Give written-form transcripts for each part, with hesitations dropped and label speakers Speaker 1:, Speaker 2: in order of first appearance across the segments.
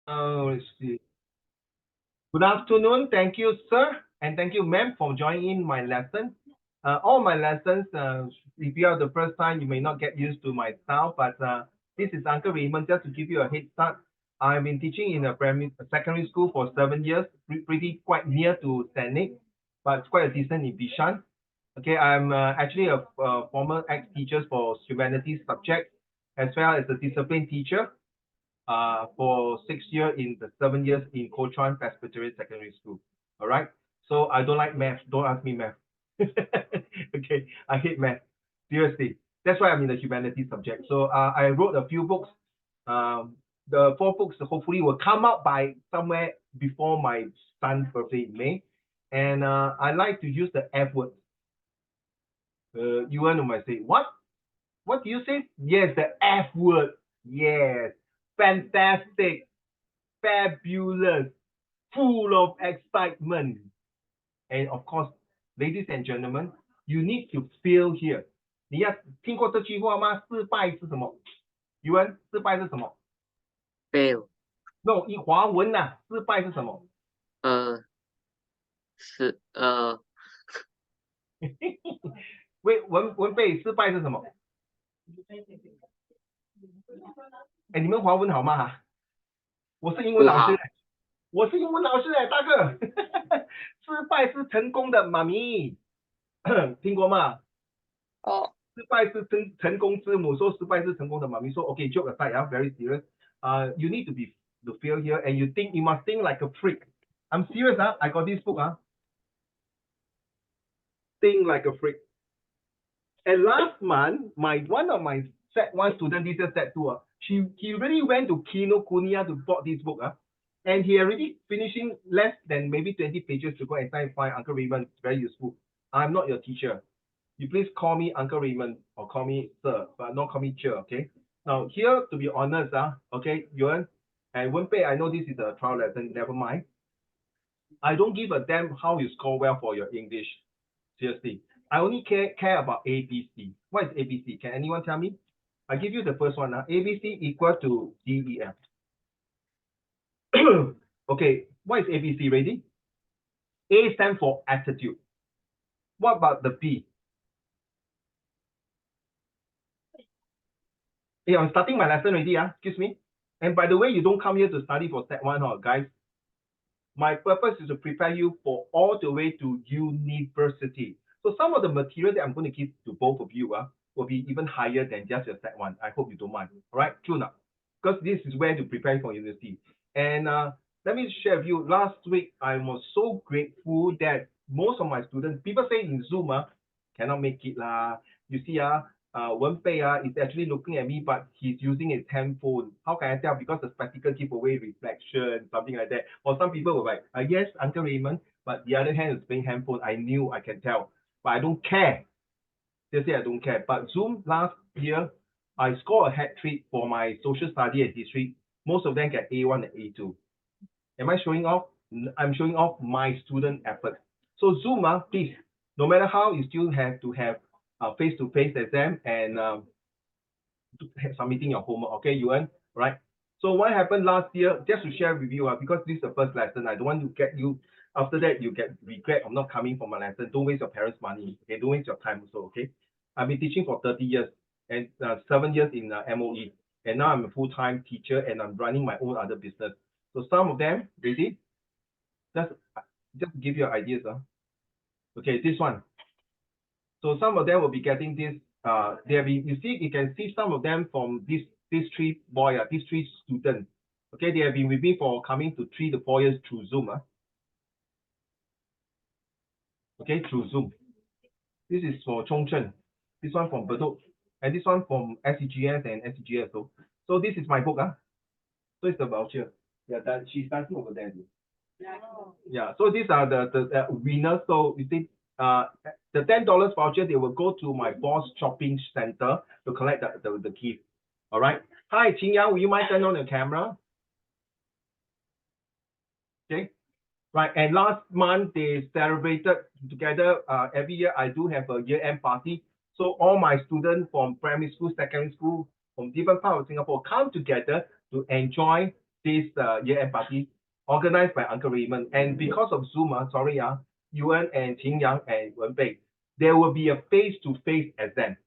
Speaker 1: Let's see. Good afternoon. Thank you, sir, and thank you, ma'am, for joining in my lesson. All my lessons, if you are the first time, you may not get used to my style, but this is Uncle Raymond. Just to give you a head start, I've been teaching in a secondary school for 7 years, pretty quite near to Senate, but it's quite a decent in Bishan. Okay, I'm actually a former ex-teacher for humanities subject, as well as a discipline teacher for 6 years in the 7 years in Kuo Presbyterian Secondary School. All right. So I don't like math. Don't ask me math. Okay, I hate math. Seriously. That's why I'm in the humanities subject. So I wrote a few books. The 4 books hopefully will come out by somewhere before my son's birthday in May. And I like to use the F word. You want to might say, what? What do you say? Yes, the F word. Yes. Fantastic, fabulous, full of excitement. And of course, ladies and gentlemen, you need to feel here. 你要听过这句话吗？失败是什么？语文失败是什么
Speaker 2: fail
Speaker 1: ？No，以华文呐、啊，失败是什么？
Speaker 2: 是
Speaker 1: 文背失败是什么？哎，你们华文好吗？我是英文老师，我是英文老师哎，大哥，失败是成功的妈咪，听过吗？
Speaker 2: 哦，
Speaker 1: 失败是成功之母，说失败是成功的妈咪。说 OK, joke aside, very serious. You need to feel here, and you must think like a freak. I'm serious, I got this book, Think like a freak. And last month, one of my set one student, this is set two, he really went to Kinokuniya to bought this book, and he already finishing less than maybe 20 pages to go and find Uncle Raymond. It's very useful. I'm not your teacher. You please call me Uncle Raymond or call me Sir, but not call me Chair, okay? Now, here, to be honest, okay, Yuan and Wenpei, I know this is a trial lesson, never mind. I don't give a damn how you score well for your English. Seriously. I only care about ABC. What is ABC? Can anyone tell me? I give you the first one. ABC equal to DEF. Okay, what is ABC? Ready? A stands for attitude. What about the B? Hey, I'm starting my lesson already, excuse me. And by the way, you don't come here to study for set one, guys. My purpose is to prepare you for all the way to university. So some of the material that I'm going to give to both of you will be even higher than just your set one. I hope you don't mind. All right, tune up. Because this is where to prepare for university. And let me share with you, last week, I was so grateful that most of my students, people say in Zoom, cannot make it lah. You see, Wenpei is actually looking at me, but he's using his handphone. How can I tell? Because the spectacle give away reflection, something like that. Or some people were like, yes, Uncle Raymond, but the other hand is playing handphone. I knew, I can tell, but I don't care. They say I don't care. But Zoom last year, I scored a hat trick for my social study and history. Most of them get A1 and A2. Am I showing off? I'm showing off my student effort. So Zoom, please, no matter how, you still have to have face-to-face exam and submitting your homework. Okay, Yuan, right? So what happened last year, just to share with you, because this is the first lesson, I don't want to get you, after that you get regret of not coming for my lesson. Don't waste your parents' money. Okay, don't waste your time also, okay? I've been teaching for 30 years and 7 years in MOE. And now I'm a full-time teacher and I'm running my own other business. So some of them, ready? Just give you ideas. Okay, this one. So some of them will be getting this. You can see some of them from these three these three students. Okay, they have been with me for coming to 3 to 4 years through Zoom. Okay, through Zoom. This is for Chongchen. This one from Bedok. And this one from SCGS and SCGS. So this is my book. So it's the voucher. Yeah, she's dancing over there. Yeah, so these are the winners. So you see, the $10 voucher, they will go to my boss shopping center to collect the gift. All right. Hi, Qingyang, will you mind turn on your camera? Okay. Right. And last month they celebrated together. Every year I do have a year-end party. So all my students from primary school, secondary school, from different parts of Singapore come together to enjoy this year-end party organized by Uncle Raymond. And because of Zoom, Yuan and Qing Yang and Wenbei, there will be a face-to-face exam,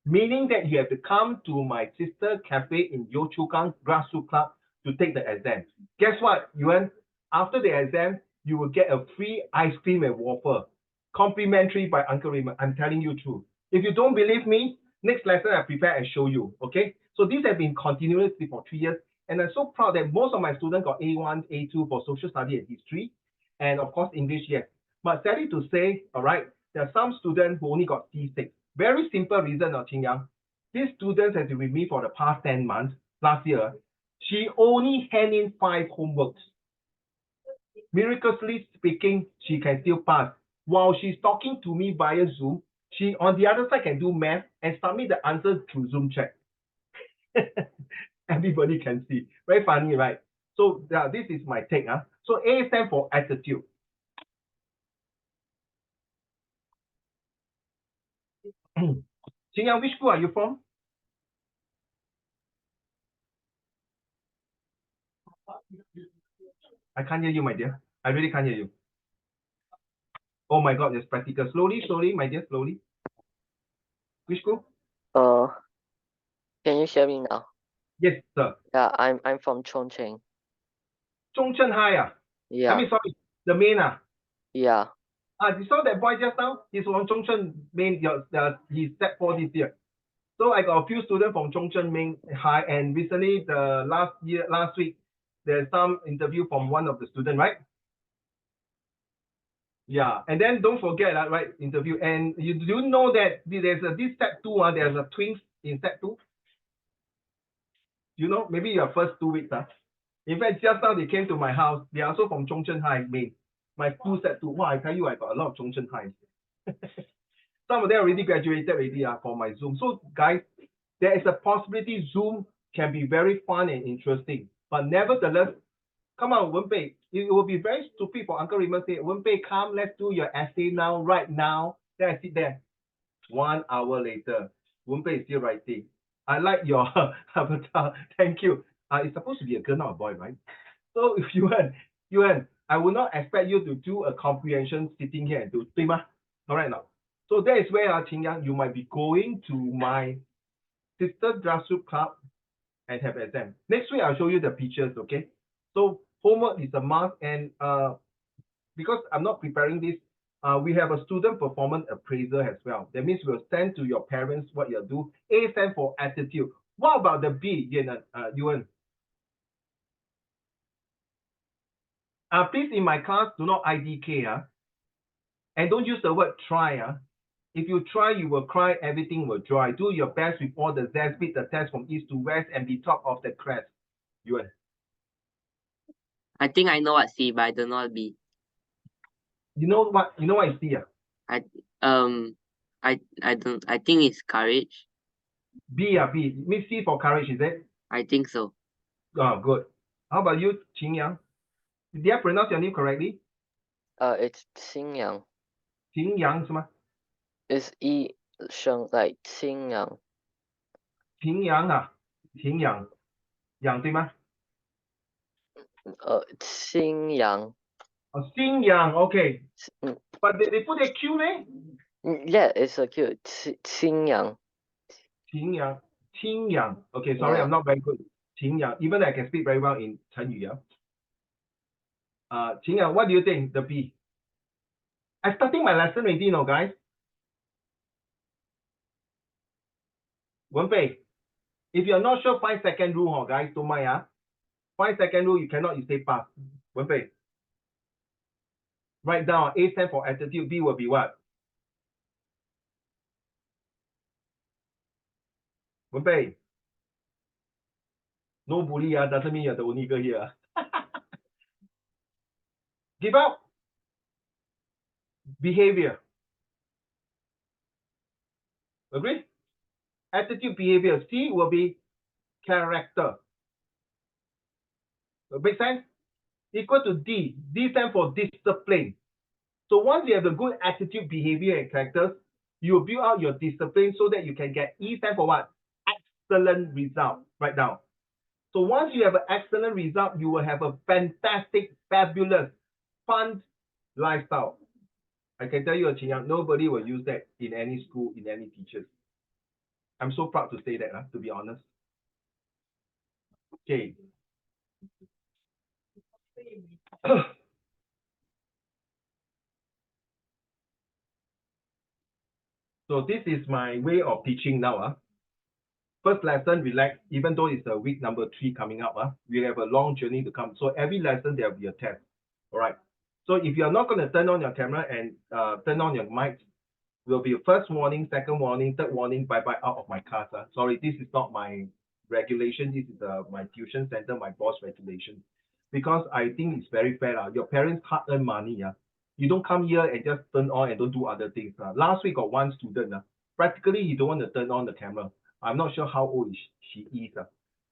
Speaker 1: meaning that you have to come to my sister cafe in Yio Chu Kang Grassroots Club to take the exam. Guess what, Yuan? After the exam, you will get a free ice cream and waffle, complimentary by Uncle Raymond. I'm telling you true. If you don't believe me, next lesson I prepare and show you. Okay? So these have been continuously for 3 years, and I'm so proud that most of my students got A1, A2 for social study and history, and of course English, yes. But sadly to say, all right, there are some students who only got C6. Very simple reason, Qing Yang. These students have been with me for the past 10 months. Last year, she only handed in 5 homeworks. Miraculously speaking, she can still pass. While she's talking to me via Zoom, she on the other side can do math and submit the answers through Zoom chat. Everybody can see. Very funny, right? So this is my take. So A stands for attitude. Qing Yang, which school are you from? I can't hear you, my dear. I really can't hear you. Oh my God, there's practical. Slowly, my dear, slowly. Which school?
Speaker 2: Can you hear me now?
Speaker 1: Yes, sir.
Speaker 2: Yeah, I'm from Chongqing.
Speaker 1: Zhongchen High. I
Speaker 2: Yeah,
Speaker 1: mean, sorry, the main.
Speaker 2: yeah.
Speaker 1: You saw that boy just now? He's from Zhongchen main. He's step 4 this year. So I got a few students from Zhongchen Main High, and recently, last week, there's some interview from one of the students, right? Yeah, and then don't forget, right, interview. And you do know that there's this step 2, there's a twins in step 2. You know, maybe your first 2 weeks. In fact, just now they came to my house. They are also from Zhongchen High Main. My school step 2. Wow, I tell you, I got a lot of Zhongchen High. Some of them already graduated already for my Zoom. So guys, there is a possibility Zoom can be very fun and interesting. But nevertheless, come on, Wenbei, it will be very stupid for Uncle Raymond to say, Wenbei, come, let's do your essay now, right now. Then I sit there. 1 hour later, Wenbei is still writing. I like your avatar. Thank you. It's supposed to be a girl, not a boy, right? So if Yuan, I will not expect you to do a comprehension sitting here and do, 对吗? All right now. So that is where, Qing Yang, you might be going to my sister grassroots club and have exam. Next week, I'll show you the pictures, okay? So homework is a must, and because I'm not preparing this, we have a student performance appraisal as well. That means we'll send to your parents what you do. A stands for attitude. What about the B, Yuan? Please, in my class, do not IDK, and don't use the word try. If you try, you will cry, everything will dry. Do your best with all the Z's, beat the test from east to west, and be top of the class. Yuan.
Speaker 2: I think I know what C, but I don't know what B.
Speaker 1: You know what is C?
Speaker 2: I don't. I think it's courage.
Speaker 1: B. Miss C for courage, is it?
Speaker 2: I think so.
Speaker 1: Oh, good. How about you, Qing Yang? Did I pronounce your name correctly?
Speaker 2: It's Qing Yang.
Speaker 1: Qing Yang 是吗？
Speaker 2: It's 一声 like 清扬。
Speaker 1: 平阳平阳，阳对吗？
Speaker 2: 清扬。
Speaker 1: 新阳 ，OK。Mm. But they put a Q 呢？
Speaker 2: Yeah, it's a cute. 清扬。
Speaker 1: 平阳，清阳。Okay, sorry,
Speaker 2: Yeah.
Speaker 1: I'm not very good. 清阳 even I can speak very well in 成语 清阳 what do you think? The B. I'm starting my lesson already, guys. Wenbei, if you're not sure 5-second rule, guys, don't mind, 5-second rule, you cannot, you say pass. Wenbei. Write down, A stands for attitude, B will be what? Wenbei. No bully, doesn't mean you're the only girl here. Give up. Behavior. Agree? Attitude, behavior. C will be character. Make sense? Equal to D. D stands for discipline. So once you have a good attitude, behavior, and characters, you will build out your discipline so that you can get E stands for what? Excellent result. Write down. So once you have an excellent result, you will have a fantastic, fabulous, fun lifestyle. I can tell you, Qingyang, nobody will use that in any school, in any teachers. I'm so proud to say that, to be honest. Okay. So this is my way of teaching now. First lesson, relax. Even though it's week number 3 coming up, we have a long journey to come. So every lesson, there will be a test. All right. So if you're not going to turn on your camera and turn on your mic, will be first warning, second warning, third warning, bye-bye out of my class. Sorry, this is not my regulation. This is my tuition center, my boss regulation. Because I think it's very fair. Your parents hard-earned money. You don't come here and just turn on and don't do other things. Last week, got one student. Practically, he don't want to turn on the camera. I'm not sure how old she is.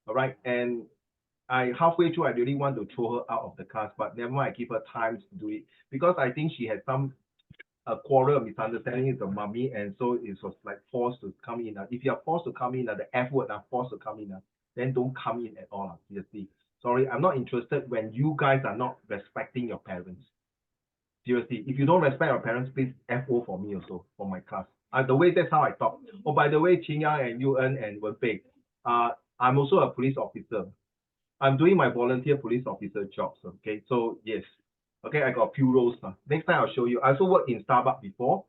Speaker 1: All right. And I halfway through, I really want to throw her out of the class, but never mind, I give her time to do it because I think she had some a quarrel, misunderstanding with the mommy, and so it was like forced to come in. If you are forced to come in, the F word, forced to come in, then don't come in at all. Seriously. Sorry, I'm not interested when you guys are not respecting your parents. Seriously, if you don't respect your parents, please FO for me also, for my class. The way that's how I talk. Oh, by the way, Qingyang and Yuan and Wenpei, I'm also a police officer. I'm doing my volunteer police officer jobs. Okay, so yes. Okay, I got a few roles. Next time I'll show you. I also worked in Starbucks before.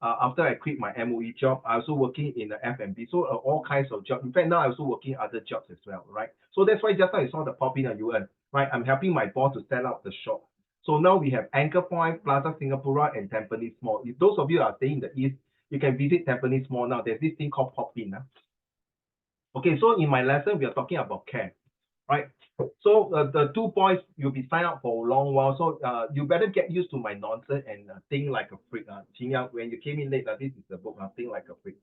Speaker 1: After I quit my MOE job, I also working in the F&B. So all kinds of jobs. In fact, now I also working other jobs as well, right? So that's why just now I saw the pop in at UN, right? I'm helping my boss to set up the shop. So now we have Anchor Point, Plaza Singapura, and Tampines Mall. If those of you are staying in the East, you can visit Tampines Mall now. There's this thing called pop in. Okay, so in my lesson, we are talking about care, right? So the 2 points, you'll be signed up for a long while. So you better get used to my nonsense and think like a freak. Qingyang, when you came in late, this is the book, Think Like a Freak.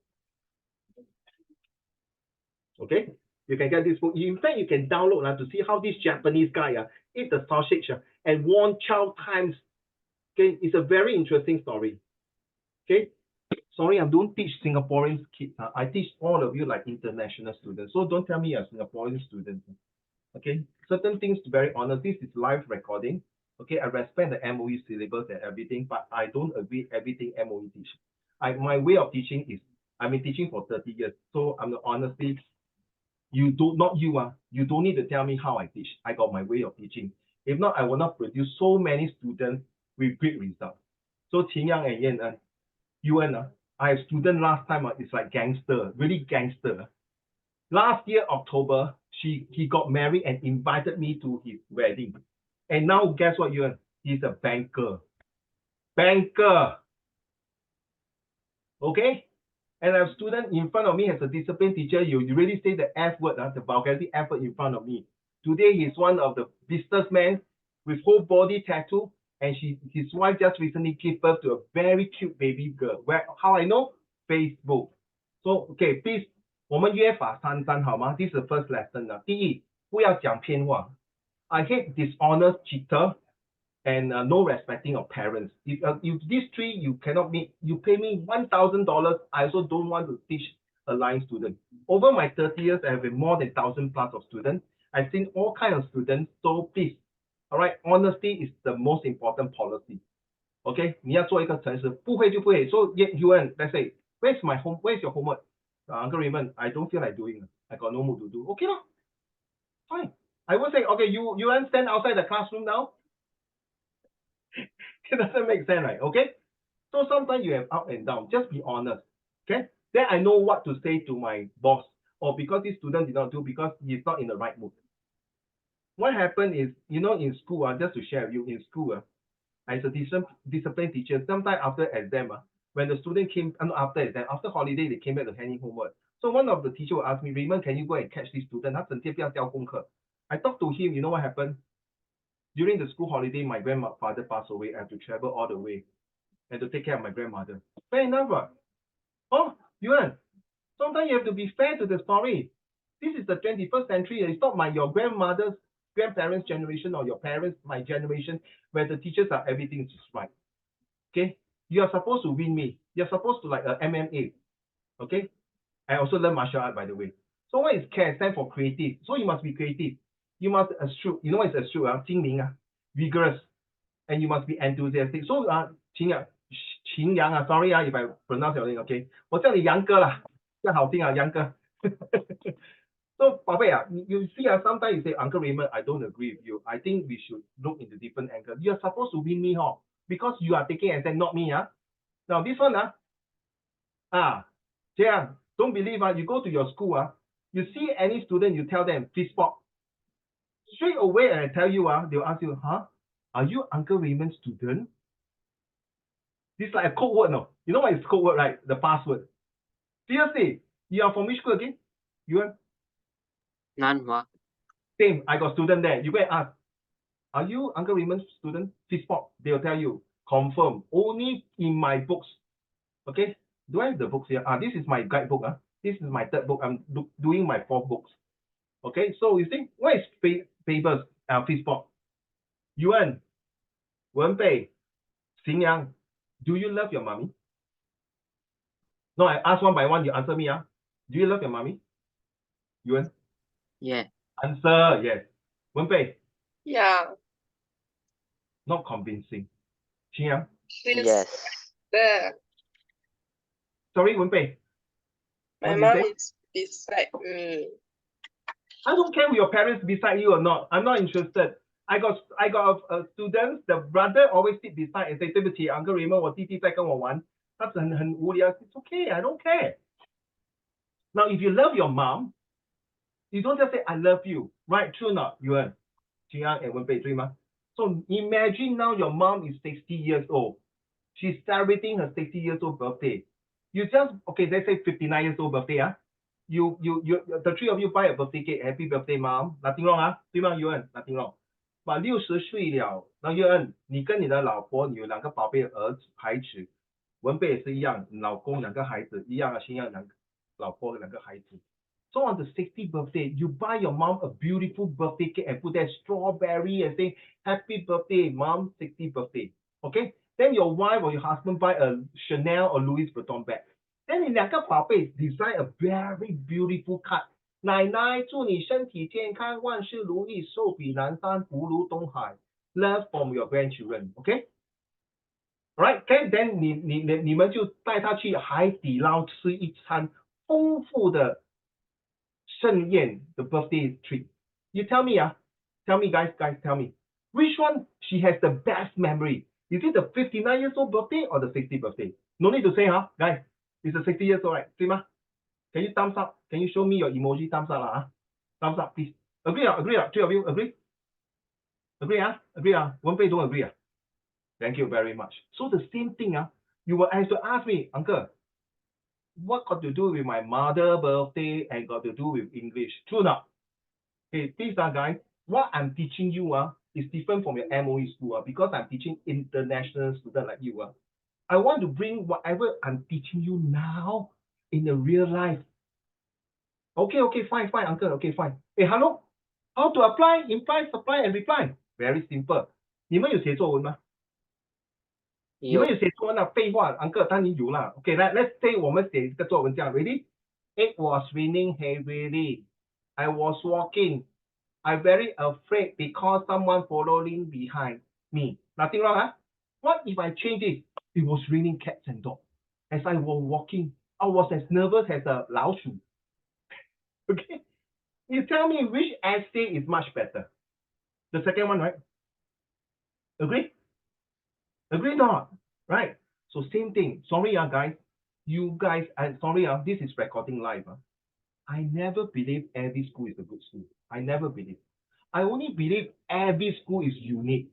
Speaker 1: Okay, you can get this book. In fact, you can download to see how this Japanese guy eat the sausage and won child times. Okay, it's a very interesting story. Okay, sorry, I don't teach Singaporean kids. I teach all of you like international students. So don't tell me you're Singaporean students. Okay, certain things, to be very honest, this is live recording. Okay, I respect the MOE syllabus and everything, but I don't agree everything MOE teach. My way of teaching is, I've been teaching for 30 years. So I'm honestly, you don't need to tell me how I teach. I got my way of teaching. If not, I will not produce so many students with great results. So Qingyang and Yan, Yuan, I have student last time, it's like gangster, really gangster. Last year, October, he got married and invited me to his wedding. And now, guess what, Yuan? He's a banker. Banker. Okay? And a student in front of me as a discipline teacher, you really say the F word, the vulgarity F word in front of me. Today, he's one of the businessmen with whole body tattoo, and his wife just recently gave birth to a very cute baby girl. How I know? Facebook. So, okay, please, 我们约法三章好吗？ This is the first lesson. 第一，不要讲偏话。I hate dishonest cheater and no respecting of parents. If these three you cannot meet, you pay me $1,000. I also don't want to teach a line student. Over my 30 years, I have more than 1,000 plus of students. I've seen all kinds of students. So please, all right, honesty is the most important policy. Okay, 你要做一个诚实，不会就不会。So you and let's say, where's your homework? Uncle Raymond, I don't feel like doing it. I got no mood to do. Okay, no, fine. I will say, okay, you stand outside the classroom now. It doesn't make sense, right? Okay. So sometimes you have up and down. Just be honest. Okay. Then I know what to say to my boss. Or because this student did not do because he's not in the right mood. What happened is, in school, just to share with you, in school, as a discipline teacher, sometimes after exam, when the student came, after exam, after holiday, they came back to hand in homework. So one of the teacher will ask me, Raymond, can you go and catch this student? I talked to him, you know what happened? During the school holiday, my grandfather passed away. I have to travel all the way and to take care of my grandmother. Fair enough, right? Oh, Yuan, sometimes you have to be fair to the story. This is the 21st century. It's not your grandmother's grandparents' generation or your parents, my generation, where the teachers are everything is right. Okay? You are supposed to win me. You're supposed to like MMA. Okay? I also learn martial art, by the way. So what is care? Stand for creative. So you must be creative. You must astute. You know what is astute? 精明 vigorous, and you must be enthusiastic. So 秦阳 sorry if I pronounce your name, okay? 我叫你杨哥啦，这样好听啊，杨哥。So 宝贝啊，you see sometimes you say Uncle Raymond, I don't agree with you. I think we should look into different angle. You are supposed to win me, because you are taking exam, not me, Now this one,这样 don't believe, you go to your school, you see any student, you tell them please spot. Straight away, I tell you, they'll ask you, are you Uncle Raymond's student? This is like a code word, no? You know what is code word, right? The password. Seriously, you are from which school again? You are?
Speaker 2: Nanhua.
Speaker 1: Same, I got student there. You go and ask, are you Uncle Raymond's student? Please spot. They'll tell you, confirm, only in my books. Okay, do I have the books here? This is my guidebook. This is my third book. I'm doing my fourth books. Okay, so you think, what is papers? Please spot. Yuan, Wenbei, Xingyang, do you love your mommy? No, I ask one by one, you answer me. Do you love your mommy? Yuan?
Speaker 2: Yeah.
Speaker 1: Answer, yes. Wenbei?
Speaker 3: Yeah.
Speaker 1: Not convincing. Xingyang?
Speaker 3: Yes. There.
Speaker 1: Sorry, Wenbei?
Speaker 3: My mom is beside me.
Speaker 1: I don't care if your parents beside you or not. I'm not interested. I got students, the brother always sit beside and say, 对不起 Uncle Raymond, 我弟弟在跟我玩。他很无聊。It's okay, I don't care. Now, if you love your mom, you don't just say, I love you. Right, true or not, Yuan? Jingyang and Wenbei, 对吗? So imagine now your mom is 60 years old. She's celebrating her 60 years old birthday. You just, okay, let's say 59 years old birthday, You, the three of you buy a birthday cake, happy birthday, mom. Nothing wrong, 对吗 Yuan? Nothing wrong. But 60岁了，那Yuan，你跟你的老婆，你有2个宝贝孩子，文贝也是一样，老公2个孩子一样新样老婆2个孩子。So on the 60th birthday, you buy your mom a beautiful birthday cake and put that strawberry and say, happy birthday, mom, 60th birthday. Okay? Then your wife or your husband buy a Chanel or Louis Vuitton bag. Then 你2个宝贝 design a very beautiful card. 奶奶祝你身体健康，万事如意，寿比南山，福如东海。Love from your grandchildren, okay? Right? Okay? Then 你们就带他去海底捞吃一餐丰富的盛宴 the birthday treat. You tell me, tell me guys, tell me. Which one she has the best memory? Is it the 59 years old birthday or the 60th birthday? No need to say, guys. It's the 60 years old, right? 对吗? Can you thumbs up? Can you show me your emoji thumbs up? Thumbs up, please. Agree, three of you agree? Agree, agree, Wenbei don't agree. Thank you very much. So the same thing, you will have to ask me, uncle, what got to do with my mother's birthday and got to do with English? True or not? Okay, please, guys, what I'm teaching you is different from your MOE school because I'm teaching international students like you. I want to bring whatever I'm teaching you now in the real life. Okay, fine, uncle. Okay, fine. Hey, hello. How to apply, imply, supply, and reply? Very simple. 你们有写作文吗？你们有写作文啊？废话 ，uncle 当然有啦。Okay, let's say 我们写一个作文这样 ，ready? It was raining heavily. I was walking. I'm very afraid because someone following behind me. Nothing wrong, What if I change it? It was raining cats and dogs. As I was walking, I was as nervous as a 老鼠. Okay? You tell me which essay is much better. The second one, right? Agree? Agree not? Right? So same thing. Sorry, guys. You guys, I'm sorry, this is recording live. I never believe every school is a good school. I never believe. I only believe every school is unique.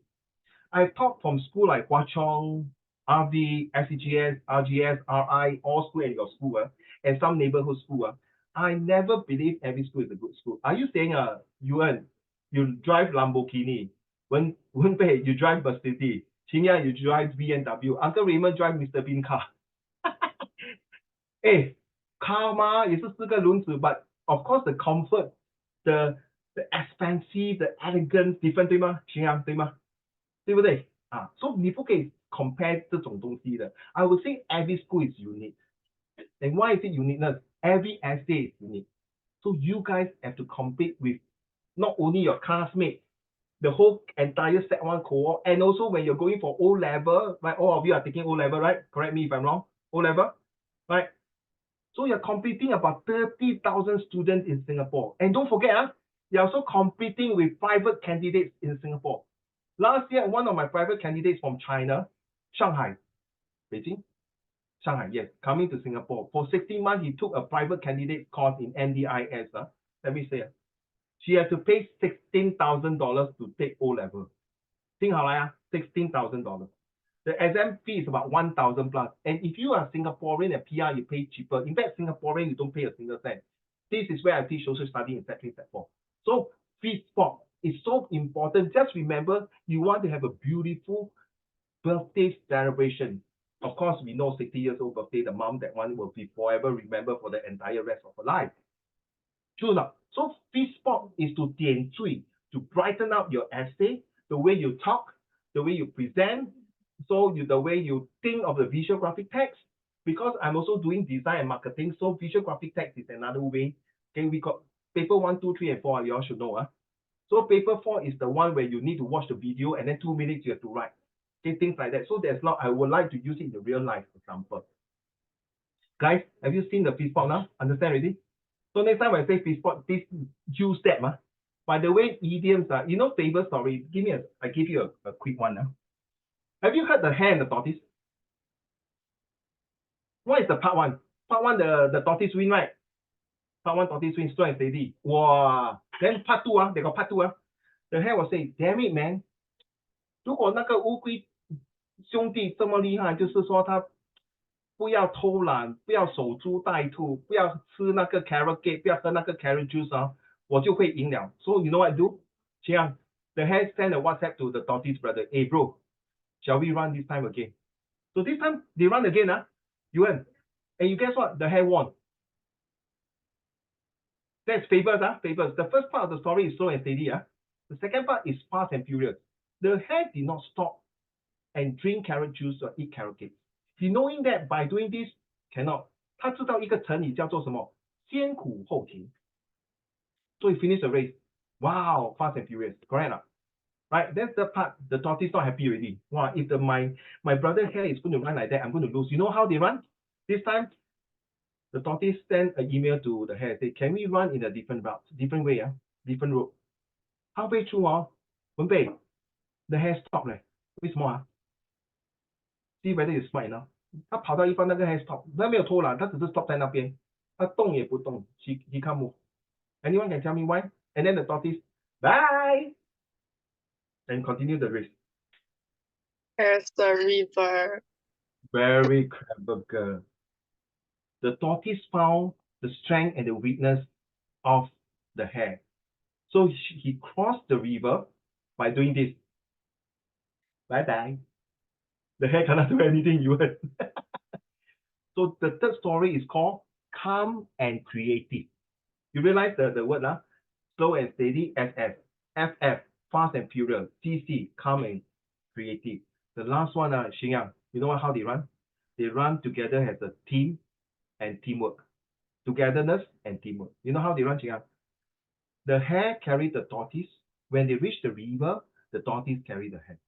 Speaker 1: I taught from school like Hua Chong, RV, SCGS, RGS, RI, all school and your school, and some neighborhood school. I never believe every school is a good school. Are you saying, Yuan, you drive Lamborghini, Wenbei, you drive Mercedes, Qingya, you drive BMW, Uncle Raymond drive Mr. Bean car. Hey, car 嘛也是4个轮子 but of course the comfort, the expensive, the elegance different 对吗？秦阳对吗？对不对？So 你不可以 compare 这种东西的。I would say every school is unique. And why is it uniqueness? Every essay is unique. So you guys have to compete with not only your classmates, the whole entire Sec 1 cohort, and also when you're going for O level, right? All of you are taking O level, right? Correct me if I'm wrong. O level, right? So you're competing about 30,000 students in Singapore. And don't forget, you're also competing with private candidates in Singapore. Last year, one of my private candidates from China, Shanghai, Beijing, Shanghai, yes, coming to Singapore. For 16 months, he took a private candidate course in NDIS. Let me say, she had to pay $16,000 to take O level. 听好了呀，$16,000. The exam fee is about 1,000 plus. And if you are Singaporean and PR, you pay cheaper. In fact, Singaporean, you don't pay a single cent. This is where I teach social study in Sec 3, Sec 4. So free sport is so important. Just remember, you want to have a beautiful birthday celebration. Of course, we know 60 years old birthday, the mom, that one will be forever remembered for the entire rest of her life. True enough. So free sport is to 点缀, to brighten up your essay, the way you talk, the way you present, so the way you think of the visual graphic text. Because I'm also doing design and marketing, so visual graphic text is another way. Okay, we got paper 1, 2, 3, and 4. You all should know. So paper 4 is the one where you need to watch the video and then 2 minutes you have to write. Okay, things like that. So there's not. I would like to use it in the real life example. Guys, have you seen the free sport now? Understand already? So next time when I say free sport, please use that. By the way, idioms are, you know, favorite story. I give you a quick one now. Have you heard the hare and the tortoise? What is the part one? Part one, the tortoise win, right? Part one, tortoise win, slow and steady. Wow. Then part two, they got part two. The hare was saying, damn it, man. 如果那个乌龟兄弟这么厉害，就是说他不要偷懒，不要守株待兔，不要吃那个 carrot cake， 不要喝那个 carrot juice 我就会赢了。So you know what I do? Chiang, the hare sent a WhatsApp to the tortoise brother. Hey bro, shall we run this time again? So this time they run again, you win. And you guess what? The hare won. That's favors, favors. The first part of the story is slow and steady, The second part is fast and furious. The hare did not stop and drink carrot juice or eat carrot cake. He knowing that by doing this cannot. 他知道一个成语叫做什么？先苦后甜。So he finished the race. Wow, fast and furious. Correct? Right? That's the part. The tortoise not happy already. Wow, if my brother here is going to run like that, I'm going to lose. You know how they run? This time, the tortoise sent an email to the hare. Say, can we run in a different route, different way, different road? Halfway through, the hare stopped. 为什么？See whether you smart enough. 他跑到一半，那个 hare stop， 他没有偷懒，他只是 stop 在那边，他动也不动。He can't move. Anyone can tell me why? And then the tortoise, bye, and continue the race.
Speaker 3: There's the river.
Speaker 1: Very clever girl. The tortoise found the strength and the weakness of the hare. So he crossed the river by doing this. Bye bye. The hare cannot do anything, you heard. So the third story is called Calm and Creative. You realize the word, slow and steady, SF, FF, fast and furious, CC, calm and creative. The last one, Xingyang, you know how they run? They run together as a team and teamwork. Togetherness and teamwork. You know how they run, Xingyang? The hare carried the tortoise. When they reach the river, the tortoise carried the hare.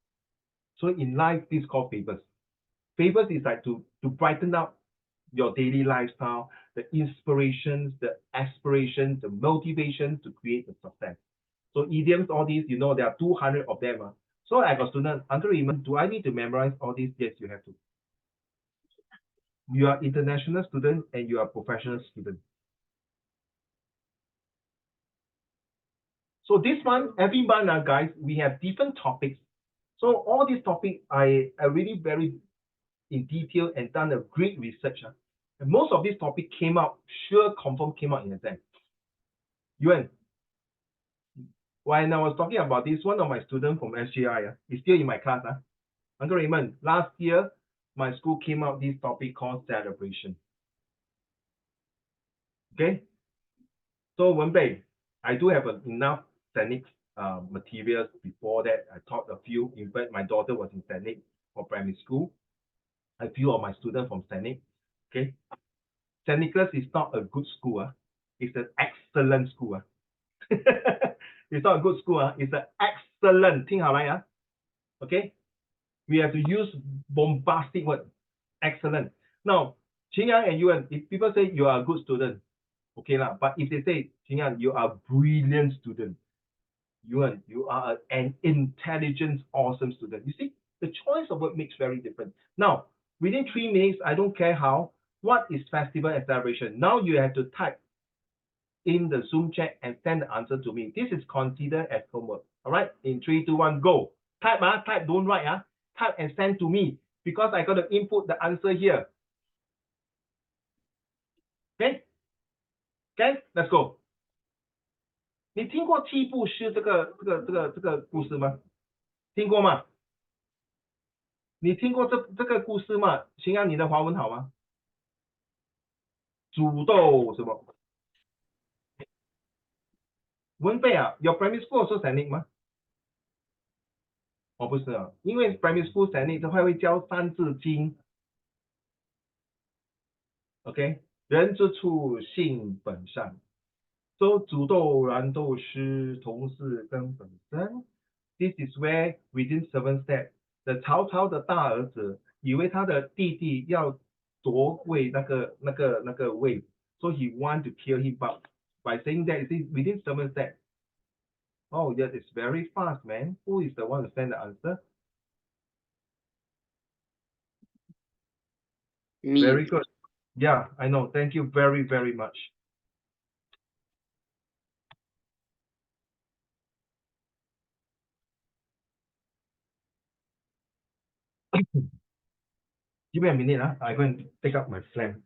Speaker 1: So in life, this is called favors. Favors is like to brighten up your daily lifestyle, the inspirations, the aspirations, the motivations to create the success. So idioms, all these, you know, there are 200 of them. So I got student, Uncle Raymond, do I need to memorize all these? Yes, you have to. You are international student and you are professional student. So this one, every month, guys, we have different topics. So all these topics, I really very in detail and done a great research. And most of these topics came out, confirm came out in exam. Yuan, when I was talking about this, one of my students from SJI is still in my class. Uncle Raymond, last year, my school came out this topic called celebration. Okay? So Wenbei, I do have enough scenic materials before that. I taught a few. In fact, my daughter was in scenic for primary school. A few of my students from scenic. Okay? St. Nicholas is not a good school. It's an excellent school. It's not a good school. It's an excellent. 听好来啊 Okay? We have to use bombastic word. Excellent. Now, Qingyang and Yuan, if people say you are a good student, okay lah. But if they say, Qingyang, you are a brilliant student, Yuan, you are an intelligent, awesome student. You see, the choice of word makes very different. Now, within 3 minutes, I don't care how, what is festival and celebration? Now you have to type in the Zoom chat and send the answer to me. This is considered as homework. All right, in 3, 2, 1, go. Type, type, don't write, type and send to me because I got to input the answer here. Okay? Okay, let's go. 你听过七步诗这个故事吗？听过吗？你听过这个故事吗？秦阳，你的华文好吗？煮豆什么？文贝啊 ，Your primary school also Senic 吗？哦，不是啊，因为 primary school Senic 的话会教三字经。OK， 人之初，性本善。So 煮豆燃豆萁，同是根本生。This is where within 7 steps, the 曹操的大儿子以为他的弟弟要夺位那个位 ，so he want to kill him, but by saying that, it is within 7 steps. Oh, yes, it's very fast, man. Who is the one to send the answer?
Speaker 2: Me.
Speaker 1: Very good. Yeah, I know. Thank you very, very much. Give me a minute, I go and take up my phlegm.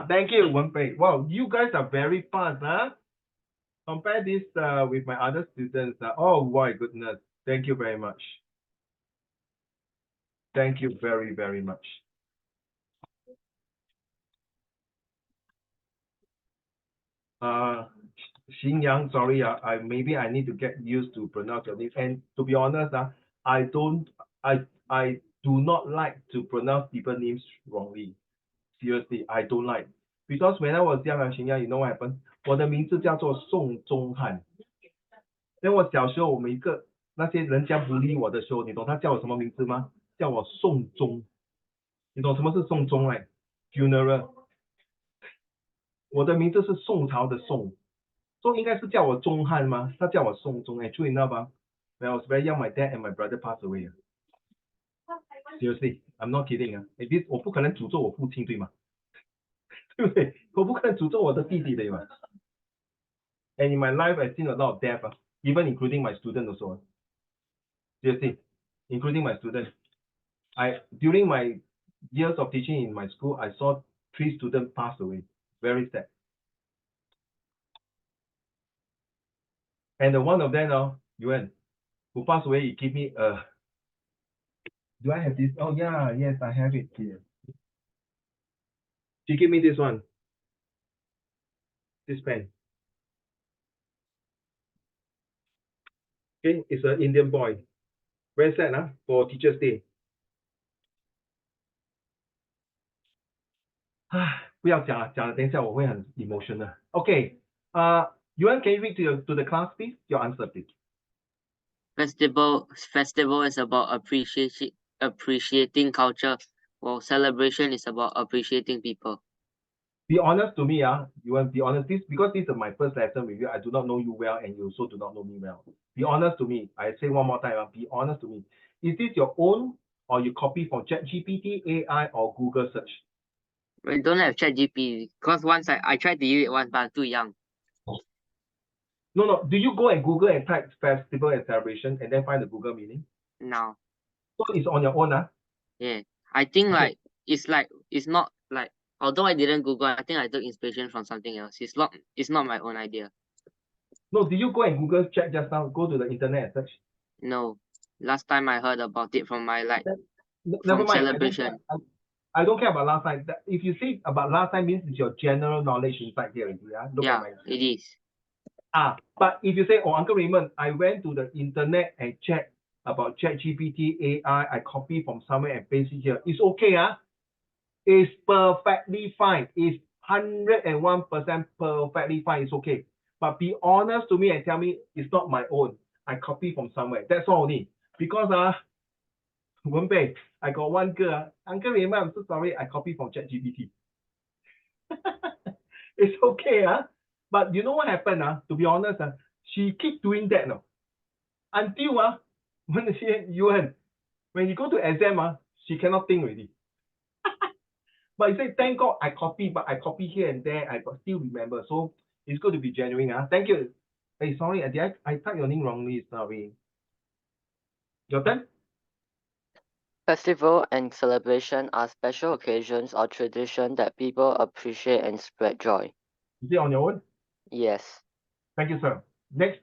Speaker 1: Thank you, Wenpei. Wow, you guys are very fast, huh? Compare this with my other students. Oh my goodness. Thank you very much. Thank you very, very much. Xinyang, sorry, maybe I need to get used to pronounce your name. And to be honest, I do not like to pronounce people's names wrongly. Seriously, I don't like. Because when I was young, Xinyang, you know what happened? 我的名字叫做宋宗翰。因为我小时候，我们一个那些人家不理我的时候，你懂他叫我什么名字吗？叫我宋宗。你懂什么是宋宗哎 ？Funeral。我的名字是宋朝的宋，所以应该是叫我宗翰吗？他叫我宋宗哎，注意到吧 ？When I was very young, my dad and my brother passed away. Seriously, I'm not kidding 啊！我不可能诅咒我父亲对吗？对不对？我不可能诅咒我的弟弟对吗 ？And in my life, I've seen a lot of death, even including my student also. Seriously, including my student. During my years of teaching in my school, I saw 3 students pass away. Very sad. And one of them, Yuan, who passed away, he gave me a. Do I have this? Oh yeah, yes, I have it here. She gave me this one. This pen. Okay, it's an Indian boy. Very sad, for Teacher's Day. 不要讲了，讲了，等一下我会很 emotional. Okay, Yuan, can you read to the class, please? Your answer, please.
Speaker 2: Festival is about appreciating culture. Well, celebration is about appreciating people.
Speaker 1: Be honest to me, you want to be honest, because this is my first lesson with you. I do not know you well, and you also do not know me well. Be honest to me. I say one more time, be honest to me. Is this your own, or you copy from ChatGPT, AI, or Google search?
Speaker 2: I don't have ChatGPT because once I tried to use it once, but I'm too young.
Speaker 1: No. Do you go and Google and type festival and celebration and then find the Google meaning?
Speaker 2: No.
Speaker 1: So it's on your own,
Speaker 2: Yeah. I think
Speaker 1: Okay.
Speaker 2: it's not like, although I didn't Google, I think I took inspiration from something else. It's not my own idea.
Speaker 1: No, did you go and Google check just now? Go to the internet and search.
Speaker 2: No. Last time I heard about it from my
Speaker 1: Never
Speaker 2: from
Speaker 1: mind.
Speaker 2: celebration.
Speaker 1: I don't care about last time. If you say about last time means it's your general knowledge inside here, yeah. Look at
Speaker 2: Yeah,
Speaker 1: my.
Speaker 2: it is.
Speaker 1: But if you say, oh, Uncle Raymond, I went to the internet and checked about ChatGPT, AI, I copy from somewhere and paste it here. It's okay, It's perfectly fine. It's 101% perfectly fine. It's okay. But be honest to me and tell me it's not my own. I copy from somewhere. That's all only. Because Wenbei, I got one girl. Uncle Raymond, I'm so sorry. I copy from ChatGPT. It's okay, But you know what happened, To be honest, she keep doing that, no. Until when when you go to exam, she cannot think already. But you say, thank God I copy, but I copy here and there, I still remember. So it's good to be genuine. Thank you. Hey, sorry, I typed your name wrongly, sorry. Your turn?
Speaker 4: Festival and celebration are special occasions or tradition that people appreciate and spread joy.
Speaker 1: Is it on your own?
Speaker 4: Yes.
Speaker 1: Thank you, sir. Next.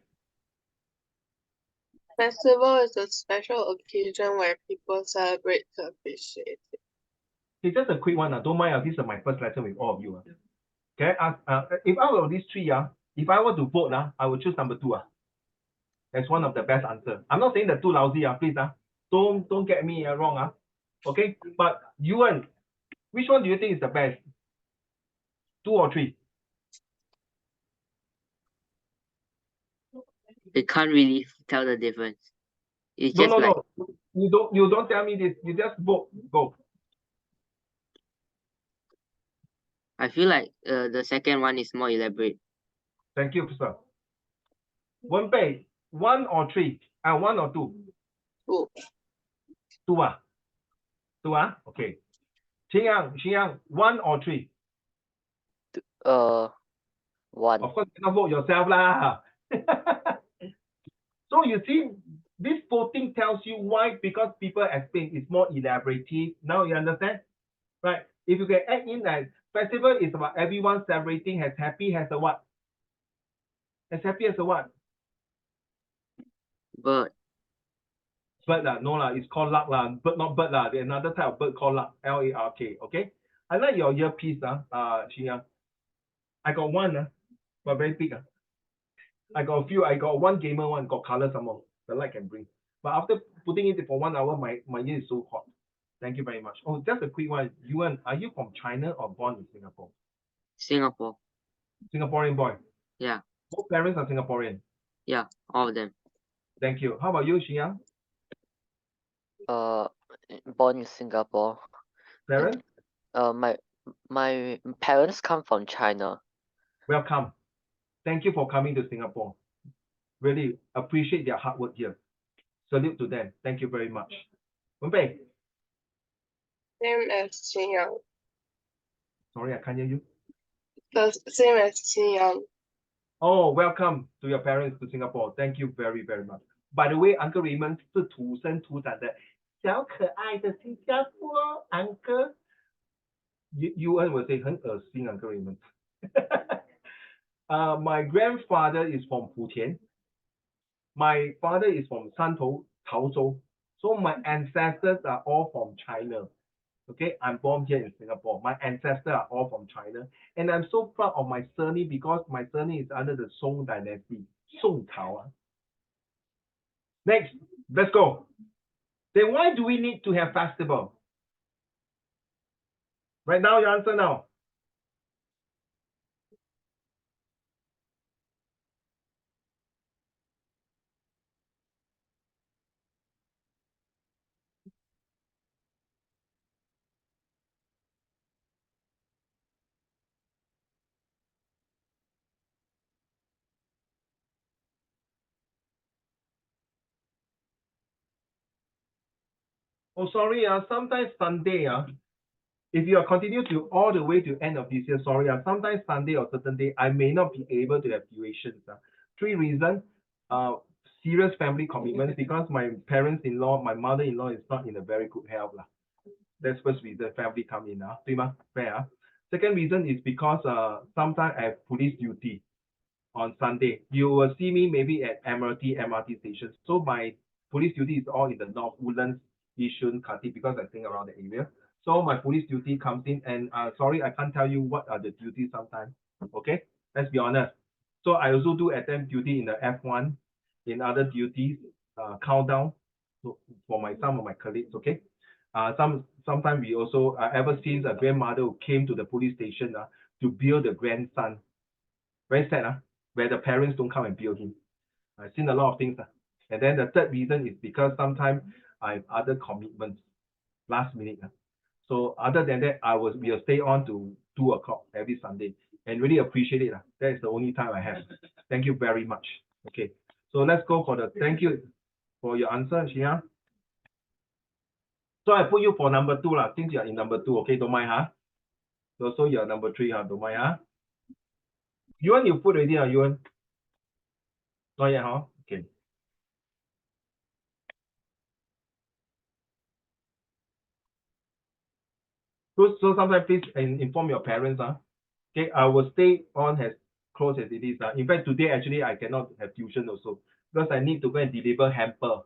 Speaker 3: Festival is a special occasion where people celebrate to appreciate it.
Speaker 1: It's just a quick one. Don't mind. This is my first lesson with all of you. Okay. If out of these three, if I were to vote, I would choose number two. That's one of the best answer. I'm not saying the two lousy, please. Don't get me wrong. Okay. But Yuan, which one do you think is the best? Two or three?
Speaker 2: I can't really tell the difference. It's just
Speaker 1: No. You don't tell me this. You just vote. Go.
Speaker 2: I feel like the second one is more elaborate.
Speaker 1: Thank you, sir. Wenbei, one or three? One or two?
Speaker 3: Two.
Speaker 1: Two, Two, okay. Xingyang, one or three?
Speaker 4: One.
Speaker 1: Of course, you cannot vote yourself, lah. So you see, this voting tells you why, because people explain it's more elaborative. Now you understand? Right? If you can add in that festival is about everyone celebrating as happy as a what? As happy as a what?
Speaker 2: But
Speaker 1: Bird no it's called luck Bird, not bird There's another type of bird called luck, Lark. Okay. I like your earpiece, Xia. I got one, but very big. I got a few. I got one gamer one, got color some more. The light can bring. But after putting it for 1 hour, my ear is so hot. Thank you very much. Oh, just a quick one. Yuan, are you from China or born in Singapore?
Speaker 2: Singapore.
Speaker 1: Singaporean boy.
Speaker 2: Yeah.
Speaker 1: Both parents are Singaporean.
Speaker 2: Yeah, all of them.
Speaker 1: Thank you. How about you, Xia?
Speaker 4: Born in Singapore.
Speaker 1: Parents?
Speaker 4: My parents come from China.
Speaker 1: Welcome. Thank you for coming to Singapore. Really appreciate their hard work here. Salute to them. Thank you very much. Wenbei.
Speaker 3: Same as Xingyang.
Speaker 1: Sorry, I can't hear you.
Speaker 3: The same as Xingyang.
Speaker 1: Oh, welcome to your parents to Singapore. Thank you very, very much. By the way, Uncle Raymond 是土生土长的小可爱的新加坡 Uncle. You will say 很恶心 Uncle Raymond. My grandfather is from Putian. My father is from Shantou, Taozhou. So my ancestors are all from China. Okay, I'm born here in Singapore. My ancestors are all from China. And I'm so proud of my surname because my surname is under the Song dynasty. Song Tao. Next, let's go. Then why do we need to have festival? Right now, your answer now. Oh, sorry, sometimes Sunday, if you are continue to all the way to end of this year, sorry, sometimes Sunday or certain day, I may not be able to have durations. 3 reasons. Serious family commitments because my parents-in-law, my mother-in-law is not in a very good health. That's first reason family come in. 对吗? Fair. Second reason is because sometimes I have police duty on Sunday. You will see me maybe at MRT stations. So my police duty is all in the North Woodlands, Yishun, Khatib because I stay around the area. So my police duty comes in and sorry, I can't tell you what are the duties sometimes. Okay, let's be honest. So I also do attend duty in the F1, in other duties, countdown for some of my colleagues. Okay, sometimes we also ever since a grandmother who came to the police station to build the grandson. Very sad, where the parents don't come and build him. I've seen a lot of things. And then the third reason is because sometimes I have other commitments last minute. So other than that, we'll stay on to 2 o'clock every Sunday and really appreciate it. That is the only time I have. Thank you very much. Okay, so let's go for the thank you for your answer, Shia. So I put you for number 2 since you're in number 2. Okay, don't mind, So you're number 3, don't mind, Yuan, you put already, Yuan? Not yet, Okay. So sometimes please inform your parents. Okay, I will stay on as close as it is. In fact, today actually I cannot have tuition also because I need to go and deliver hamper.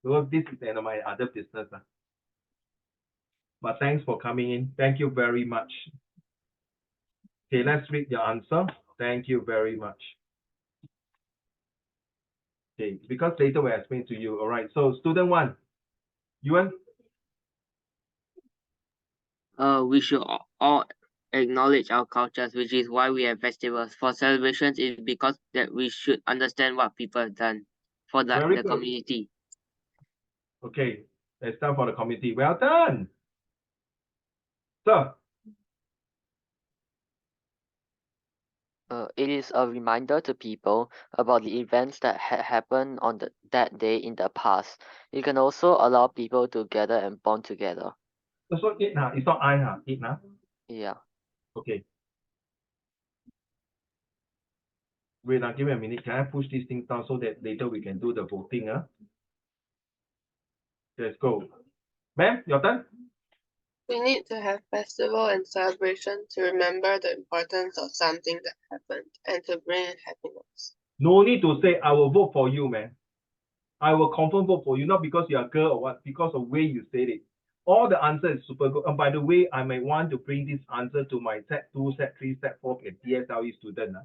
Speaker 1: Because this is my other business. But thanks for coming in. Thank you very much. Okay, let's read your answer. Thank you very much. Okay, because later we'll explain to you. All right, so student 1, Yuan.
Speaker 2: We should all acknowledge our cultures, which is why we have festivals. For celebrations, it's because that we should understand what people have done for the
Speaker 1: Very good.
Speaker 2: community.
Speaker 1: Okay, it's time for the committee. Well done. Sir.
Speaker 4: It is a reminder to people about the events that had happened on that day in the past. It can also allow people to gather and bond together.
Speaker 1: So it, it's not I, it,
Speaker 4: Yeah.
Speaker 1: Okay. Wait, give me a minute. Can I push this thing down so that later we can do the voting? Let's go. Ma'am, your turn.
Speaker 3: We need to have festival and celebration to remember the importance of something that happened and to bring happiness.
Speaker 1: No need to say I will vote for you, man. I will confirm vote for you, not because you're a girl or what, because of the way you said it. All the answer is super good. And by the way, I may want to bring this answer to my set 2, set 3, set 4, and DSLE student.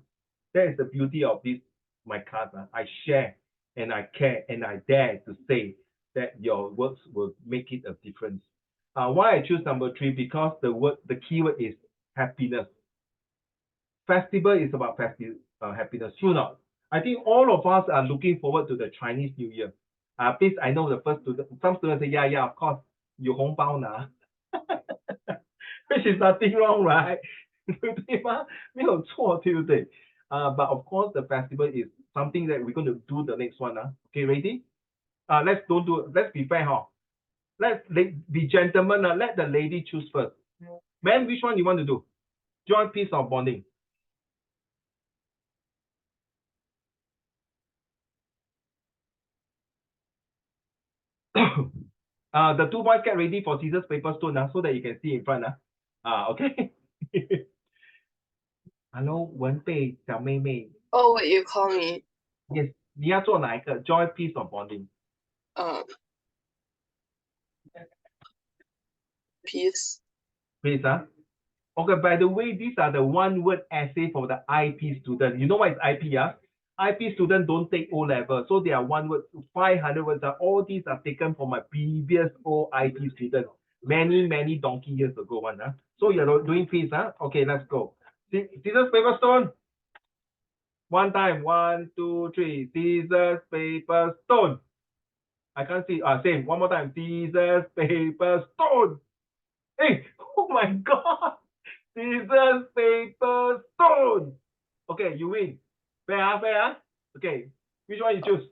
Speaker 1: That is the beauty of this, my class. I share and I care and I dare to say that your works will make it a difference. Why I choose number 3? Because the keyword is happiness. Festival is about happiness. True not? I think all of us are looking forward to the Chinese New Year. Please, I know the first student, some students say, yeah, of course, 有红包拿. Which is nothing wrong, right? 对吗？没有错，对不对？ But of course, the festival is something that we're going to do the next one. Okay, ready? Let's be fair, Let's be gentlemen. Let the lady choose first. Ma'am, which one you want to do? Joy, peace, or bonding? The 2 boys get ready for scissors, paper, stone, so that you can see in front. Okay. Hello, 文贝小妹妹.
Speaker 3: Oh, what you call me?
Speaker 1: Yes, 你要做哪一个 joy, peace, or bonding?
Speaker 3: Peace.
Speaker 1: Please, Okay, by the way, these are the one-word essay for the IP student. You know what is IP, IP student don't take O level, so they are one word, 500 words. All these are taken from my previous OIP student, many donkey years ago one. So you're doing peace, Okay, let's go. Scissors, paper, stone. One time, 1, 2, 3. Scissors, paper, stone. I can't see. Same. One more time. Scissors, paper, stone. Hey, oh my God. Scissors, paper, stone. Okay, you win. Fair. Okay, which one you choose?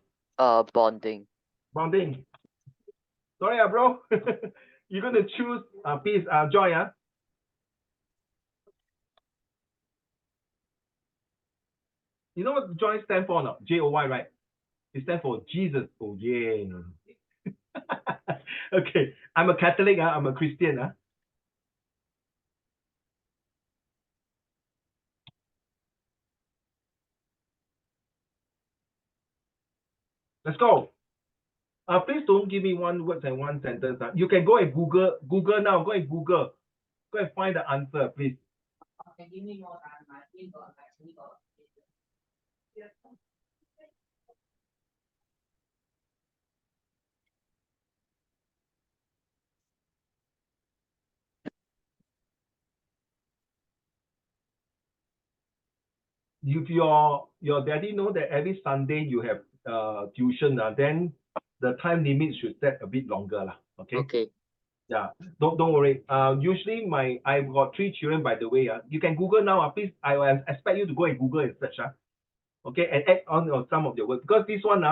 Speaker 4: Bonding.
Speaker 1: Bonding. Sorry, bro. You're going to choose, please, Joy. You know what Joy stands for now? Joy, right? It stands for Jesus. Oh, yeah. Okay. I'm a Catholic. I'm a Christian. Let's go. Please don't give me one word and one sentence. You can go and Google now. Go and Google. Go and find the answer, please. If your daddy know that every Sunday you have tuition, then the time limit should set a bit longer, lah. Okay.
Speaker 2: Okay.
Speaker 1: Yeah. Don't worry. Usually I've got 3 children, by the way. You can Google now. Please, I will expect you to go and Google and search. Okay, and add on some of your work because this one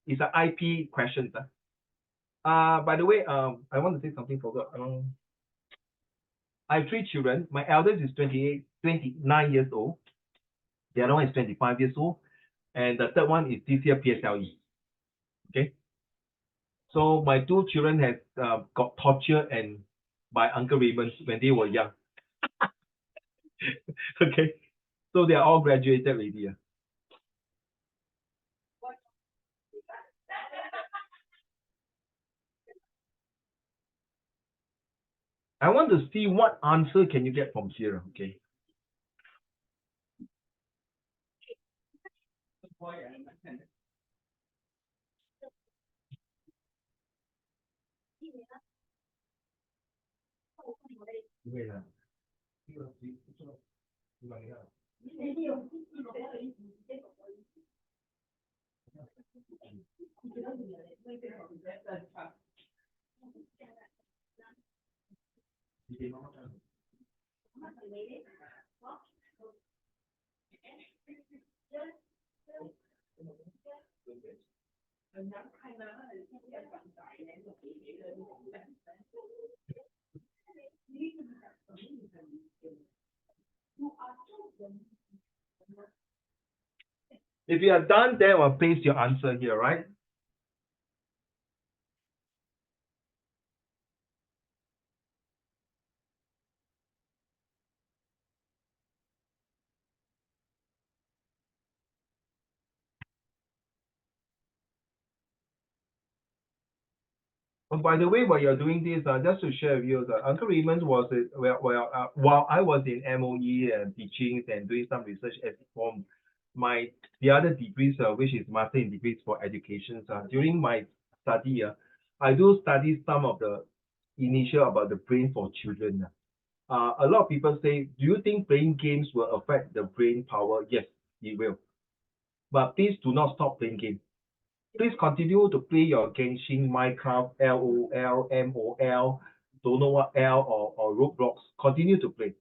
Speaker 1: is an IP question. By the way, I want to say something. Forgot. I have 3 children. My eldest is 29 years old. The other one is 25 years old. And the third one is this year PSLE. Okay. So my 2 children has got tortured and by Uncle Raymond when they were young. Okay. So they are all graduated already. I want to see what answer can you get from here. Okay. If you are done, then I'll paste your answer here, right? Oh, by the way, while you're doing this, just to share with you, Uncle Raymond was while I was in MOE and teaching and doing some research as for the other degrees, which is Master in Degrees for Education. During my study, I do study some of the initial about the brain for children. A lot of people say, do you think playing games will affect the brain power? Yes, it will. But please do not stop playing games. Please continue to play your Genshin, Minecraft, LOL, MOL, don't know what L or Roblox. Continue to play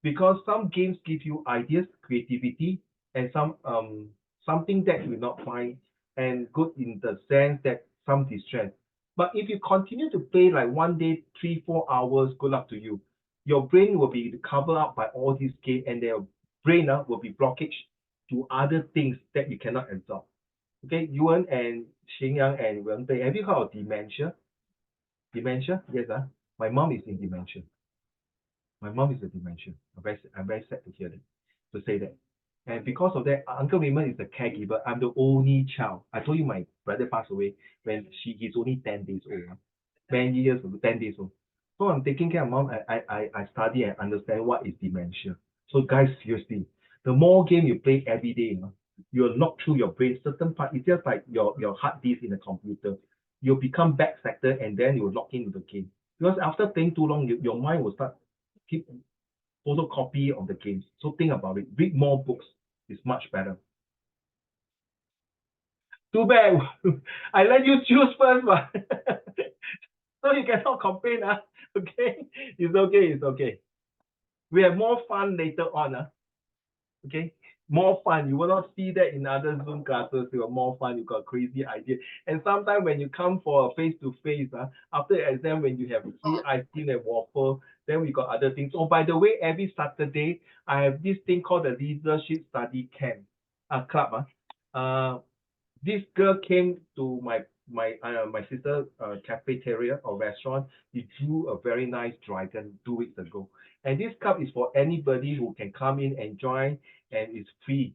Speaker 1: because some games give you ideas, creativity, and something that you will not find and good in the sense that some distress. But if you continue to play like one day, 3-4 hours, good luck to you. Your brain will be covered up by all these games, and your brain will be blockage to other things that you cannot absorb. Okay, Yuan and Xingyang and Wenbei, have you heard of dementia? Dementia? Yes, my mom is in dementia. My mom is a dementia. I'm very sad to hear that, to say that. And because of that, Uncle Raymond is the caregiver. I'm the only child. I told you my brother passed away when he's only 10 days old. Many years ago, 10 days old. So I'm taking care of mom. I study and understand what is dementia. So guys, seriously, the more game you play every day, you'll knock through your brain certain part. It's just like your hard disk in a computer. You'll become back sector and then you'll lock into the game. Because after playing too long, your mind will start keep photocopy of the games. So think about it. Read more books is much better. Too bad. I let you choose first, but so you cannot complain. Okay, it's okay. It's okay. We have more fun later on. Okay. more fun. You will not see that in other Zoom classes. You are more fun. You got crazy idea. And sometimes when you come for a face-to-face, after the exam, when you have free ice cream and waffle, then we got other things. Oh, by the way, every Saturday, I have this thing called the Leadership Study Camp, club. This girl came to my sister cafeteria or restaurant. He drew a very nice dragon 2 weeks ago. And this cup is for anybody who can come in and join, and it's free.